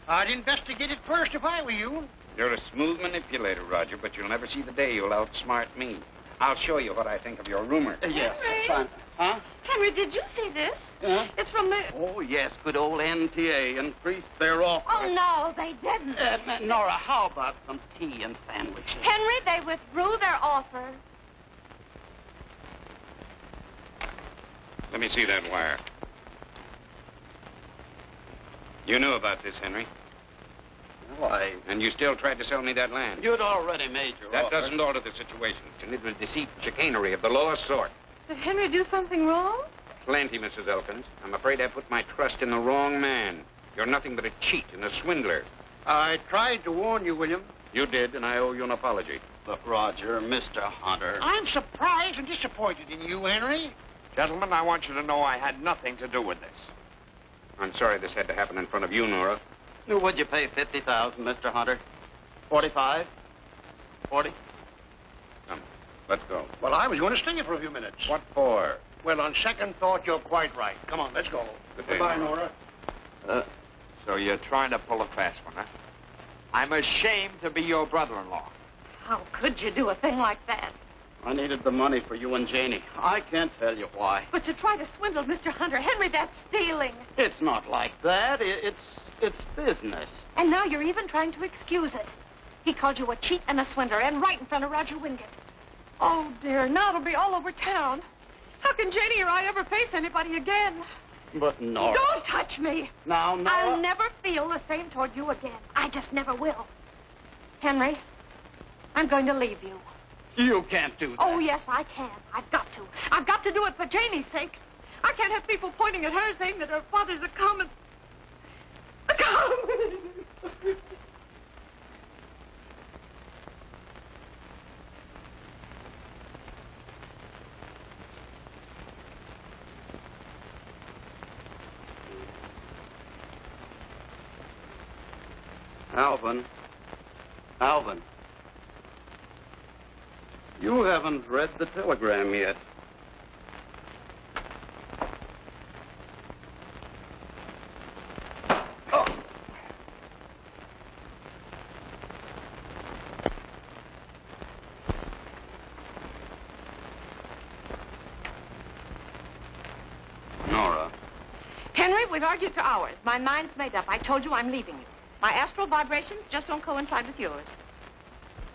I'd investigate it first if I were you. You're a smooth manipulator, Roger, but you'll never see the day you'll outsmart me. I'll show you what I think of your rumor. Yes, Henry. son. Huh? Henry, did you see this? Huh? It's from the... Oh, yes, good old NTA increased their offer. Oh, no, they didn't. Nora, how about some tea and sandwiches? Henry, they withdrew their offer. Let me see that wire. You knew about this, Henry. Why? And you still tried to sell me that land. You'd already made your That offer. doesn't alter the situation. And it was deceit and chicanery of the lowest sort. Did Henry do something wrong? Plenty, Mrs. Elkins. I'm afraid I put my trust in the wrong man. You're nothing but a cheat and a swindler. I tried to warn you, William. You did, and I owe you an apology. Look, Roger, Mr. Hunter. I'm surprised and disappointed in you, Henry. Gentlemen, I want you to know I had nothing to do with this. I'm sorry this had to happen in front of you, Nora. Would you pay $50,000, Mr. Hunter? 45? 40? Come, let's go. Well, I was going to sting you for a few minutes. What for? Well, on second thought, you're quite right. Come on, let's go. Good day, Goodbye, Nora. Nora. So you're trying to pull a fast one, huh? I'm ashamed to be your brother-in-law. How could you do a thing like that? I needed the money for you and Janie. I can't tell you why. But to try to swindle Mr. Hunter, Henry, that's stealing. It's not like that. It's business. And now you're even trying to excuse it. He called you a cheat and a swindler, and right in front of Roger Wingate. Oh, dear, now it'll be all over town. How can Janie or I ever face anybody again? But Nora. Don't touch me. Now, Nora. I'll never feel the same toward you again. I just never will. Henry, I'm going to leave you. You can't do that. Oh, yes, I can. I've got to. I've got to do it for Janie's sake. I can't have people pointing at her saying that her father's a common... Alvin. You haven't read the telegram yet. Oh. Nora. Henry, we've argued for hours. My mind's made up. I told you I'm leaving you. My astral vibrations just don't coincide with yours.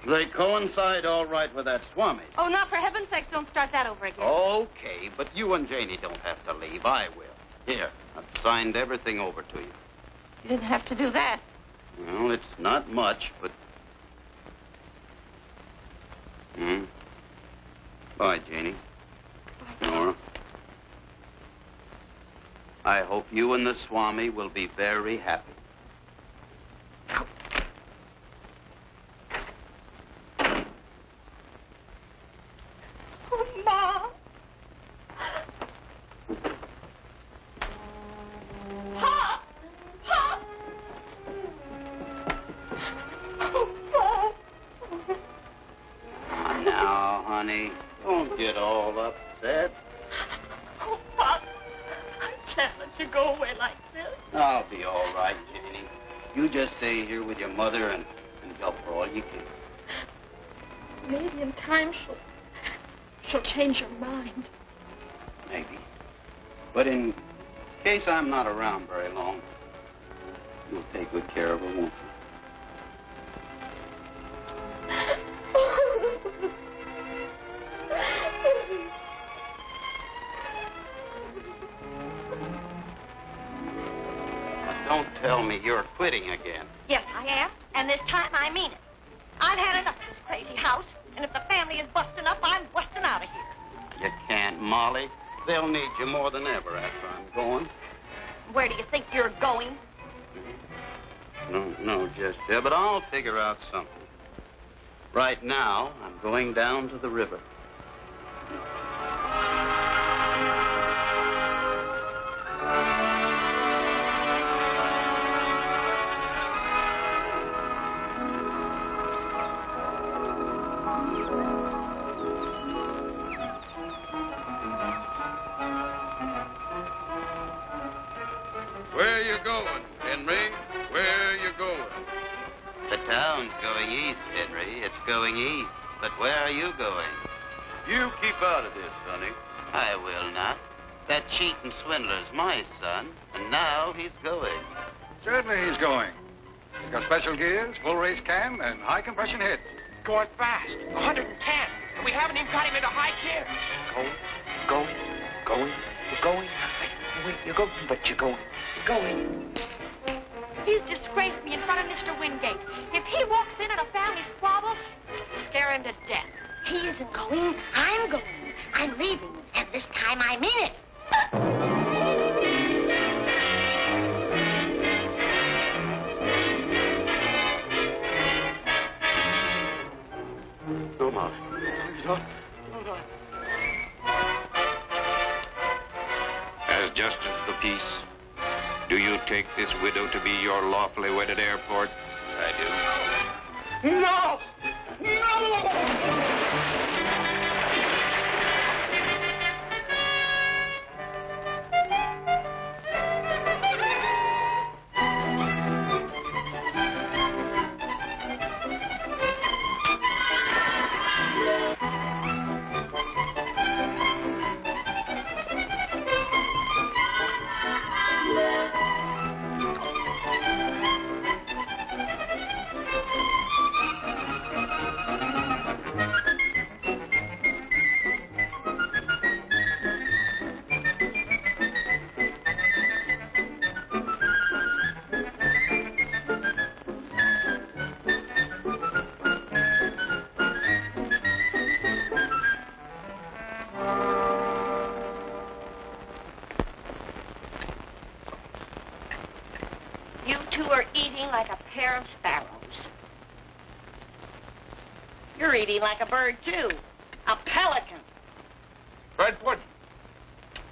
They coincide all right with that Swami. Oh, now, for heaven's sakes, don't start that over again. Okay, but you and Janie don't have to leave. I will. Here, I've signed everything over to you. You didn't have to do that. Well, it's not much, but... Bye, Janie. Nora. I hope you and the Swami will be very happy. Oh, Ma. Pa! Pa! Oh, Pa. Now, honey, don't get all upset. Oh, Pa. I can't let you go away like this. I'll be all right, Janie. You just stay here with your mother and help her all you can. Maybe in time she'll change her mind. Maybe. But in case I'm not around very long, you'll take good care of her, won't you? But don't tell me you're quitting again. Yes, I am, and this time I mean it. I've had enough of this crazy house, and if the family is busting up, I'm busting out of here. You can't, Molly. They'll need you more than ever after I'm gone. Where do you think you're going? No, just there, but I'll figure out something. Right now, I'm going down to the river. Where are you going, Henry? Where are you going? The town's going east, Henry. It's going east. But where are you going? You keep out of this, Sonny. I will not. That cheat and swindler's my son, and now he's going. Certainly he's going. He's got special gears, full race cam, and high compression head. Going fast. 110. And we haven't even got him into high gear. Going. You're going. Wait, you're going, but you're going. You're going. He's disgraced me in front of Mr. Wingate. If he walks in a family squabble, scare him to death. He isn't going. I'm going. I'm leaving, and this time I mean it. No, Molly. As justice of the peace, do you take this widow to be your lawfully wedded heir, Port? I do. No! You two are eating like a pair of sparrows. You're eating like a bird, too. A pelican. Red Pudding.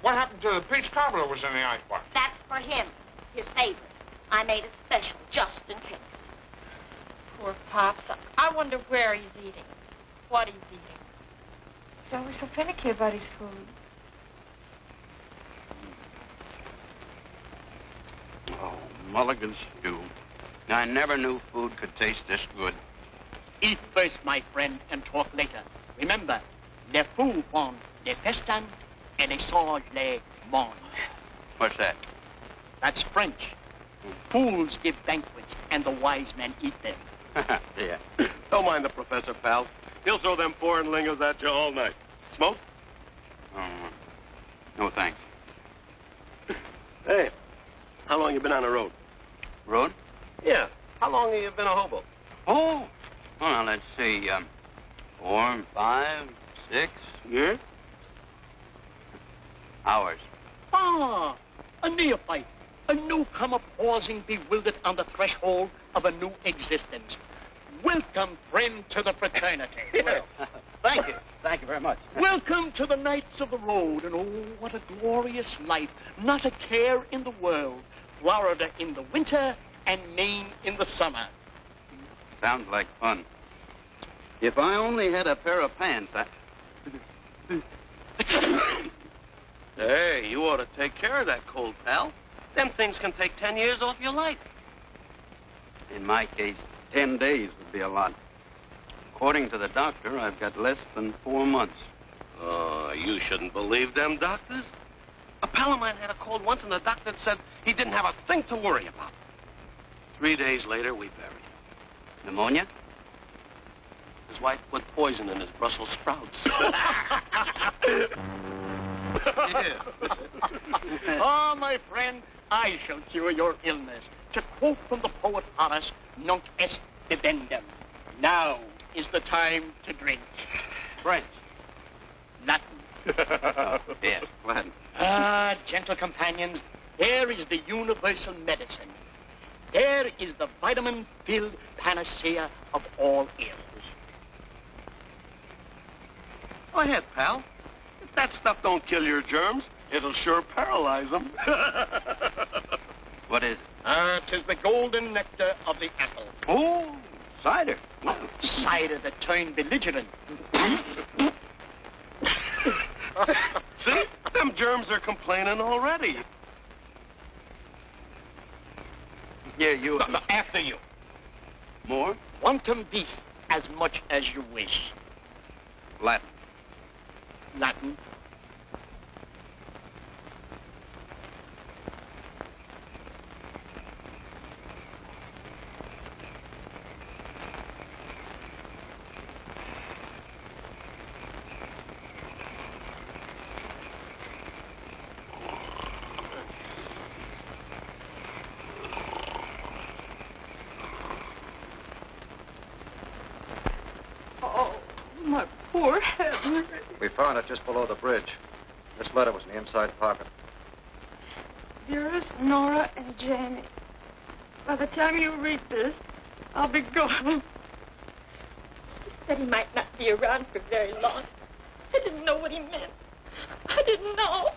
What happened to the peach cobbler was in the icebox? That's for him. His favorite. I made it special, just in case. Poor Pops. I wonder where he's eating. What he's eating. He's always so finicky about his food. Oh, Mulligan's stew. I never knew food could taste this good. Eat first, my friend, and talk later. Remember, les fous font des festins et les sages les mangent. What's that? That's French. Fools give banquets, and the wise men eat them. Yeah. Don't mind the professor, pal. He'll throw them foreign lingos at you all night. Smoke? No, thanks. Hey, how long you been on the road? Road? Yeah. How long have you been a hobo? Oh, well, let's see. 4, 5, 6 years? Hours. Ah, a neophyte. A newcomer pausing bewildered on the threshold of a new existence. Welcome, friend, to the fraternity. Well, thank you. Thank you very much. Welcome to the nights of the road, and oh, what a glorious life. Not a care in the world. Florida in the winter and Maine in the summer. Sounds like fun. If I only had a pair of pants, Hey, you ought to take care of that cold, pal. Them things can take 10 years off your life. In my case, 10 days would be a lot. According to the doctor, I've got less than 4 months. Oh, you shouldn't believe them doctors. A pal of mine had a cold once, and the doctor said he didn't have a thing to worry about. 3 days later, we buried him. Pneumonia? His wife put poison in his Brussels sprouts. Ah, my friend, I shall cure your illness. To quote from the poet Horace, nunc est bibendum. Now is the time to drink. French. Latin. Yes, Latin. Ah, gentle companions, there is the universal medicine. There is the vitamin-filled panacea of all ills. Go ahead, pal. If that stuff don't kill your germs, it'll sure paralyze them. What is it? Ah, 'tis the golden nectar of the apple. Oh, cider. Cider that turned belligerent. See? Them germs are complaining already. Yeah, you... After you. More? Quantum vis, as much as you wish. Latin. Latin. poor Henry. We found it just below the bridge. This letter was in the inside pocket. Dearest Nora and Jamie, by the time you read this, I'll be gone. He said he might not be around for very long. I didn't know what he meant. I didn't know.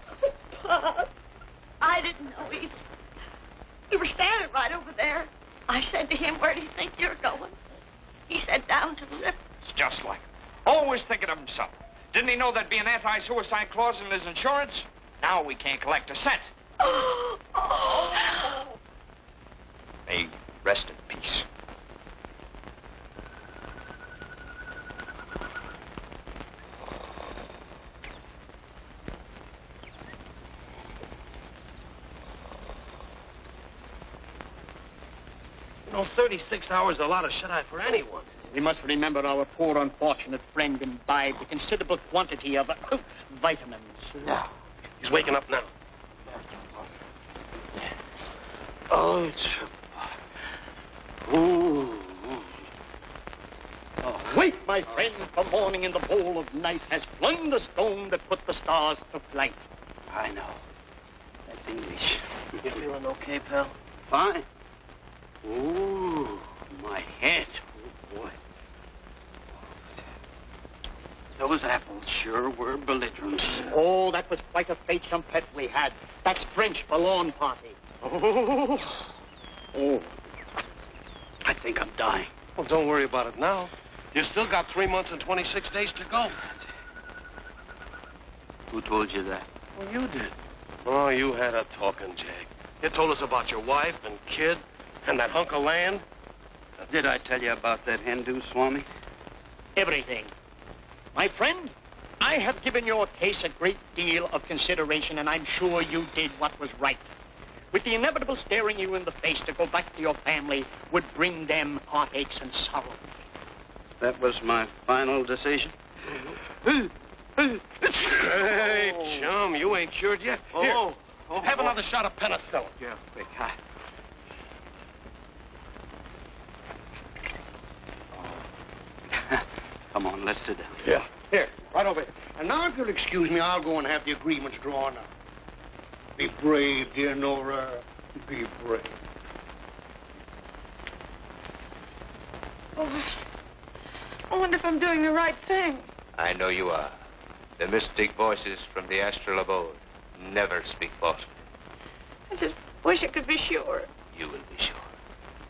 Pop, I didn't know either. You were standing right over there. I said to him, where do you think you're going? He said, down to the river. It's just like him. Always thinking of himself. Didn't he know there'd be an anti-suicide clause in his insurance? Now we can't collect a cent. May rest in peace. You know, 36 hours is a lot of shut-eye for anyone. We must remember our poor unfortunate friend imbibed a considerable quantity of vitamins. Yeah. He's waking up now. Oh, it's... Ooh. Oh, wait, my friend, for morning in the bowl of night has flung the stone that put the stars to flight. I know. That's English. You feeling okay, pal? Fine. Ooh, my head. Oh, boy. Those apples sure were belligerent. Oh, that was quite a fete pet we had. That's French for lawn party. Oh. I think I'm dying. Well, don't worry about it now. You still got 3 months and 26 days to go. Who told you that? Well, you did. Oh, you had a talking, Jag. You told us about your wife and kid and that hunk of land. Did I tell you about that Hindu Swami? Everything. My friend, I have given your case a great deal of consideration, and I'm sure you did what was right. With the inevitable staring you in the face to go back to your family would bring them heartaches and sorrow. That was my final decision? Hey, chum, you ain't cured yet. Here, have another shot of penicillin. Yeah, quick. Come on, let's sit down. Yeah. Here, right over here. And now, if you'll excuse me, I'll go and have the agreements drawn up. Be brave, dear Nora. Be brave. Oh, I wonder if I'm doing the right thing. I know you are. The mystic voices from the astral abode never speak falsely. I just wish I could be sure. You will be sure.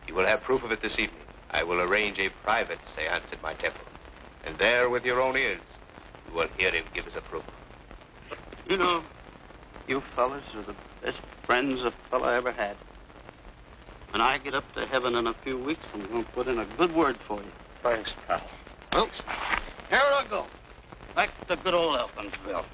You will have proof of it this evening. I will arrange a private seance at my temple. And there, with your own ears, you will hear him give his approval. You know, you fellas are the best friends a fella ever had. When I get up to heaven in a few weeks, I'm going to put in a good word for you. Thanks, pal. Well, here I go. Back to good old Elkinsville.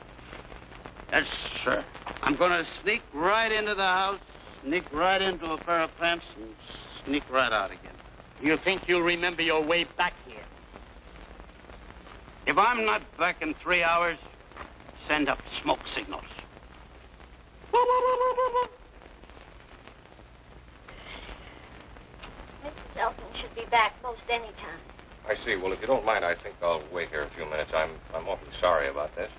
Yes, sir. I'm going to sneak right into the house, sneak right into a pair of pants, and sneak right out again. You think you'll remember your way back here? If I'm not back in 3 hours, send up smoke signals. Mrs. Elton should be back most any time. I see. Well, if you don't mind, I think I'll wait here a few minutes. I'm awfully sorry about this.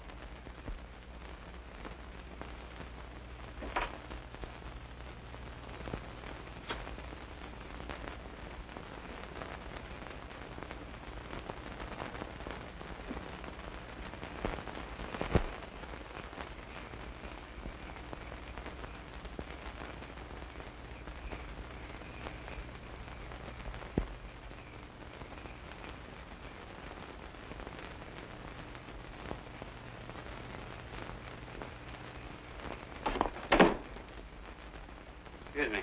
Excuse me.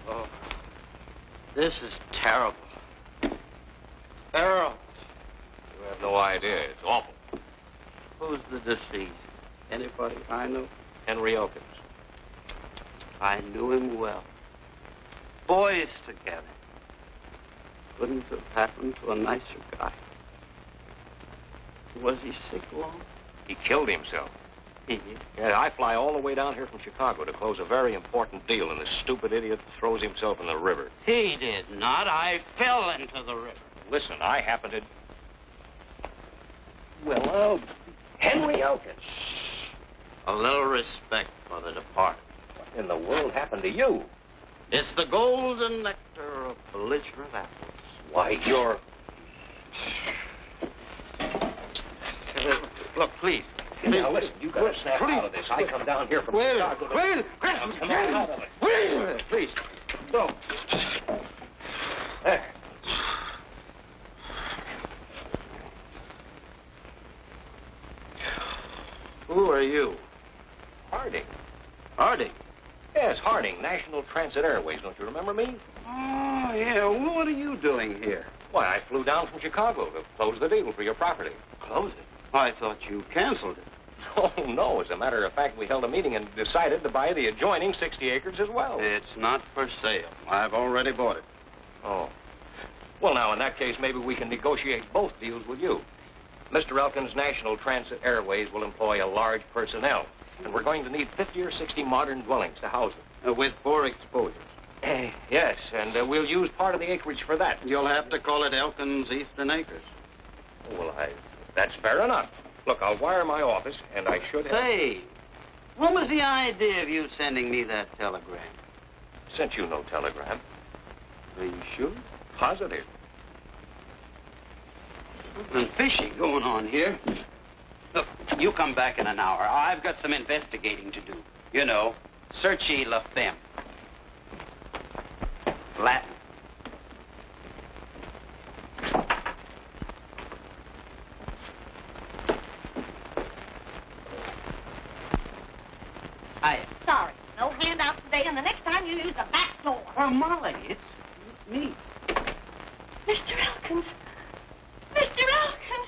Oh, this is terrible. Terrible. You have no idea. It's awful. Who's the deceased? Anybody I know? Henry Elkins. I knew him well. Boys together. Couldn't have happened to a nicer guy. Was he sick long? He killed himself. He did. Yeah, I fly all the way down here from Chicago to close a very important deal, and this stupid idiot throws himself in the river. He did not. I fell into the river. Listen, I happened to... Well, Henry Elkins. A little respect for the departed. What in the world happened to you? It's the golden nectar of belligerent apples. Why, you're... Look, please. Now, listen, you got to snap out of this. I come down here from Chicago to... Wait, Now, come on out of it. Wait, please. Go. There. Who are you? Harding. Harding? Yes, Harding, National Transit Airways. Don't you remember me? Oh, yeah. Well, what are you doing here? Why, I flew down from Chicago to close the deal for your property. Close it? I thought you canceled it. Oh, no. As a matter of fact, we held a meeting and decided to buy the adjoining 60 acres as well. It's not for sale. I've already bought it. Oh. Well, now, in that case, maybe we can negotiate both deals with you. Mr. Elkins' National Transit Airways will employ a large personnel, and we're going to need 50 or 60 modern dwellings to house them. With 4 exposures. Yes, and we'll use part of the acreage for that. You'll have to call it Elkins Eastern Acres. Well, that's fair enough. Look, I'll wire my office, and I should have... Say, what was the idea of you sending me that telegram? Sent you no telegram. Are you sure? Positive. Something fishy going on here. Look, you come back in an hour. I've got some investigating to do. You know, searchy la femme. Latin. Sorry. No handouts today, and the next time you use the back door. Well, Molly, it's me. Mr. Elkins. Mr. Elkins.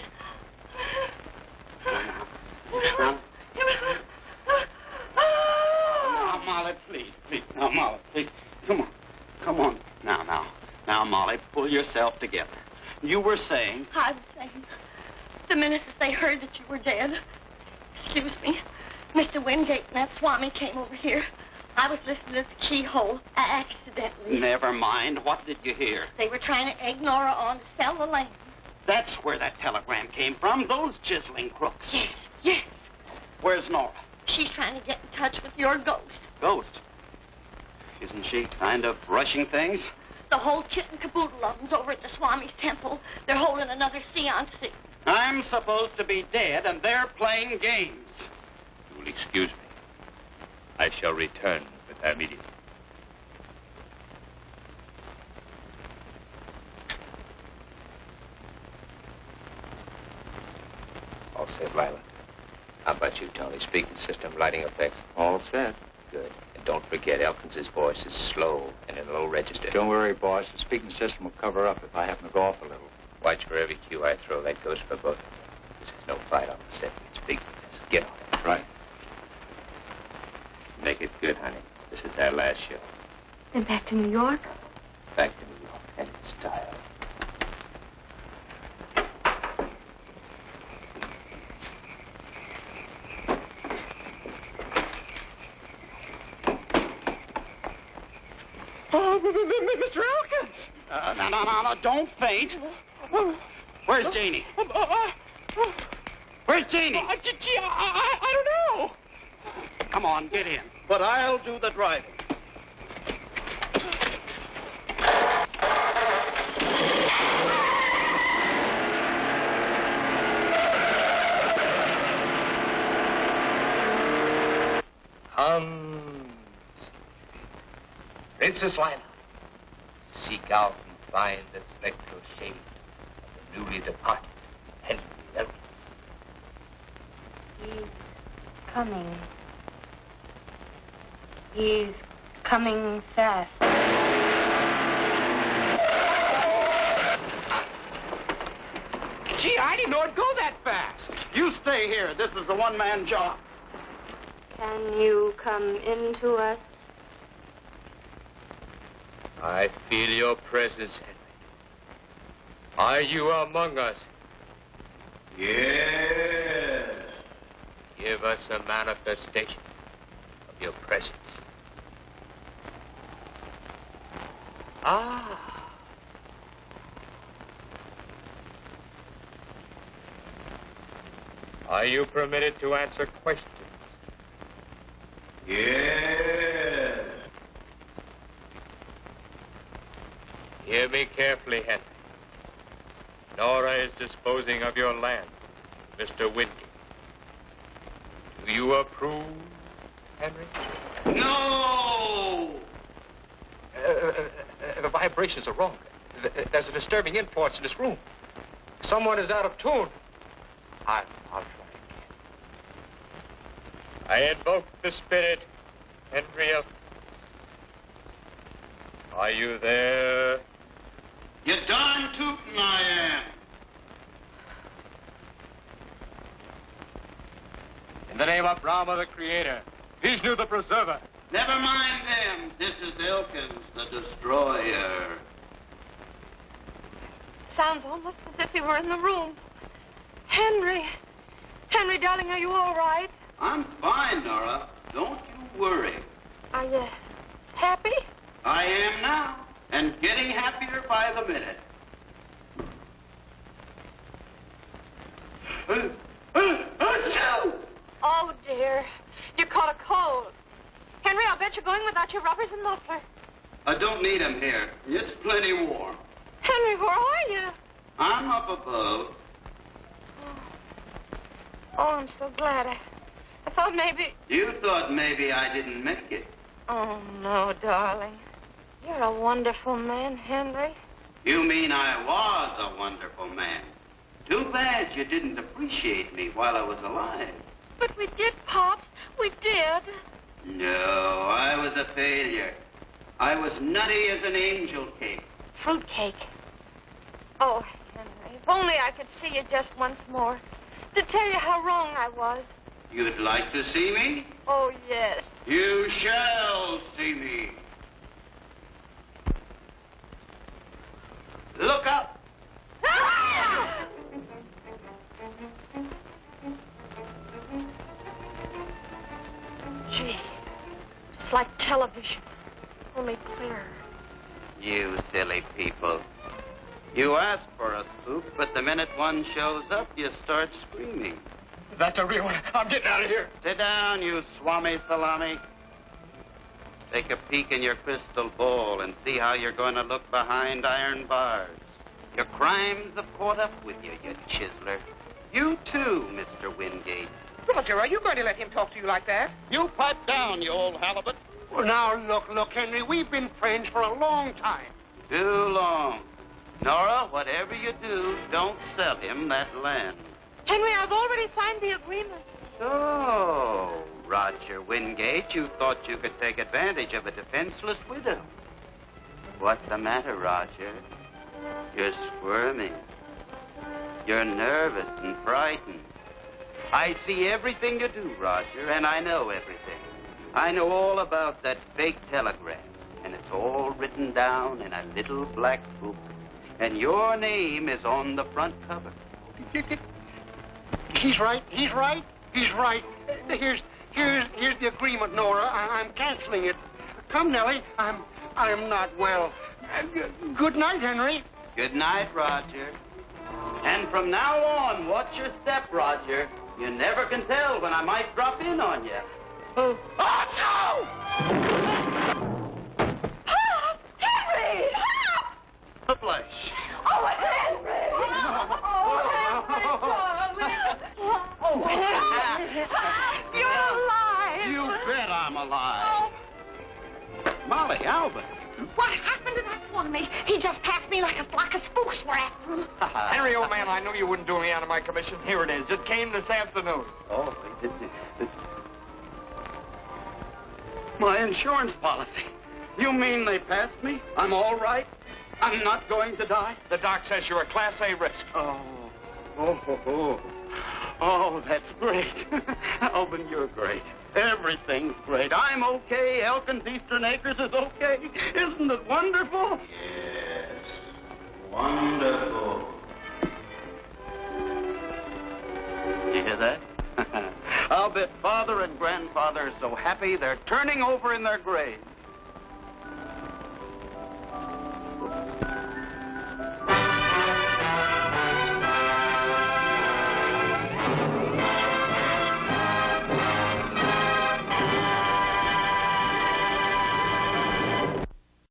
Now, Molly, please. Now, Molly, please. Come on. Now, Molly, pull yourself together. You were saying... I was saying, the minute that they heard that you were dead, excuse me, Mr. Wingate and that Swami came over here. I was listening at the keyhole, accidentally. Never mind. What did you hear? They were trying to egg Nora on to sell the land. That's where that telegram came from, those chiseling crooks. Yes. Where's Nora? She's trying to get in touch with your ghost. Ghost? Isn't she kind of rushing things? The whole kit and caboodle of them's over at the Swami's temple. They're holding another seance. I'm supposed to be dead, and they're playing games. You will excuse me. I shall return with her immediately. All set, Lila. How about you, Tony? Speaking system, lighting effects? All set. Good. And don't forget, Elkins' voice is slow and in low register. Don't worry, boss. The speaking system will cover up if I happen to go off a little. Watch for every cue I throw. That goes for both. This is no fight on the set. It's big. Get on it. Right. Make it good, honey. This is our last show. Then back to New York? Back to New York, and in style. Oh, Mr. Elkins! No, don't faint. Where's Janie? Where's Janie? Gee, I don't know. Come on, get in. But I'll do the driving. Princess Lila, seek out and find the spectral shade of the newly departed Henry Elkins. He's coming. He's coming fast. Gee, I didn't know it'd go that fast. You stay here. This is a one-man job. Can you come into us? I feel your presence, Henry. Are you among us? Yes. Give us a manifestation of your presence. Ah. Are you permitted to answer questions? Yes. Hear me carefully, Henry. Nora is disposing of your land, Mr. Wingate. Do you approve, Henry? No! The vibrations are wrong. There's a disturbing influence in this room. Someone is out of tune. I'll try again. I invoke the spirit, Henry Elton. Are you there? You're darn tootin' I am. In the name of Brahma, the Creator, Vishnu, the Preserver. Never mind them. This is Elkins, the destroyer. Sounds almost as if he were in the room. Henry. Henry, darling, are you all right? I'm fine, Nora. Don't you worry. Are you happy? I am now, and getting happier by the minute. Oh, dear. You caught a cold. Henry, I'll bet you're going without your rubbers and muffler. I don't need 'em here. It's plenty warm. Henry, where are you? I'm up above. Oh, I'm so glad. I thought maybe... You thought maybe I didn't make it. Oh, no, darling. You're a wonderful man, Henry. You mean I was a wonderful man. Too bad you didn't appreciate me while I was alive. But we did, Pops. We did. No, I was a failure. I was nutty as an angel cake. Fruitcake. Oh, Henry, if only I could see you just once more to tell you how wrong I was. You'd like to see me? Oh, yes. You shall see me. Look up. Ah! Gee, it's like television, only clearer. You silly people. You ask for a spook, but the minute one shows up, you start screaming. That's a real one. I'm getting out of here. Sit down, you Swami Salami. Take a peek in your crystal ball and see how you're going to look behind iron bars. Your crimes have caught up with you, you chiseler. You too, Mr. Wingate. Roger, are you going to let him talk to you like that? You pipe down, you old halibut. Well, now, look, Henry, we've been friends for a long time. Too long. Nora, whatever you do, don't sell him that land. Henry, I've already signed the agreement. So, Roger Wingate, you thought you could take advantage of a defenseless widow. What's the matter, Roger? You're squirming. You're nervous and frightened. I see everything you do, Roger, and I know everything. I know all about that fake telegram, and it's all written down in a little black book. And your name is on the front cover. He's right. Here's the agreement, Nora. I'm canceling it. Come, Nellie. I'm not well. Good night, Henry. Good night, Roger. And from now on, watch your step, Roger. You never can tell when I might drop in on you. Oh, no! Pop! Henry! Pop! The flesh. Oh, Henry! Oh, Henry! You're alive! You bet I'm alive. Molly, Albert. What happened to that Swami? He just passed me like a flock of spooks were after him. Henry, old man, I knew you wouldn't do me out of my commission. Here it is. It came this afternoon. Oh, my insurance policy. You mean they passed me? I'm all right? I'm not going to die? The doc says you're a Class A risk. Oh, that's great. Alvin, you're great. Everything's great. I'm okay. Elkins Eastern Acres is okay. Isn't it wonderful? Yes, wonderful. father and grandfather are so happy they're turning over in their graves.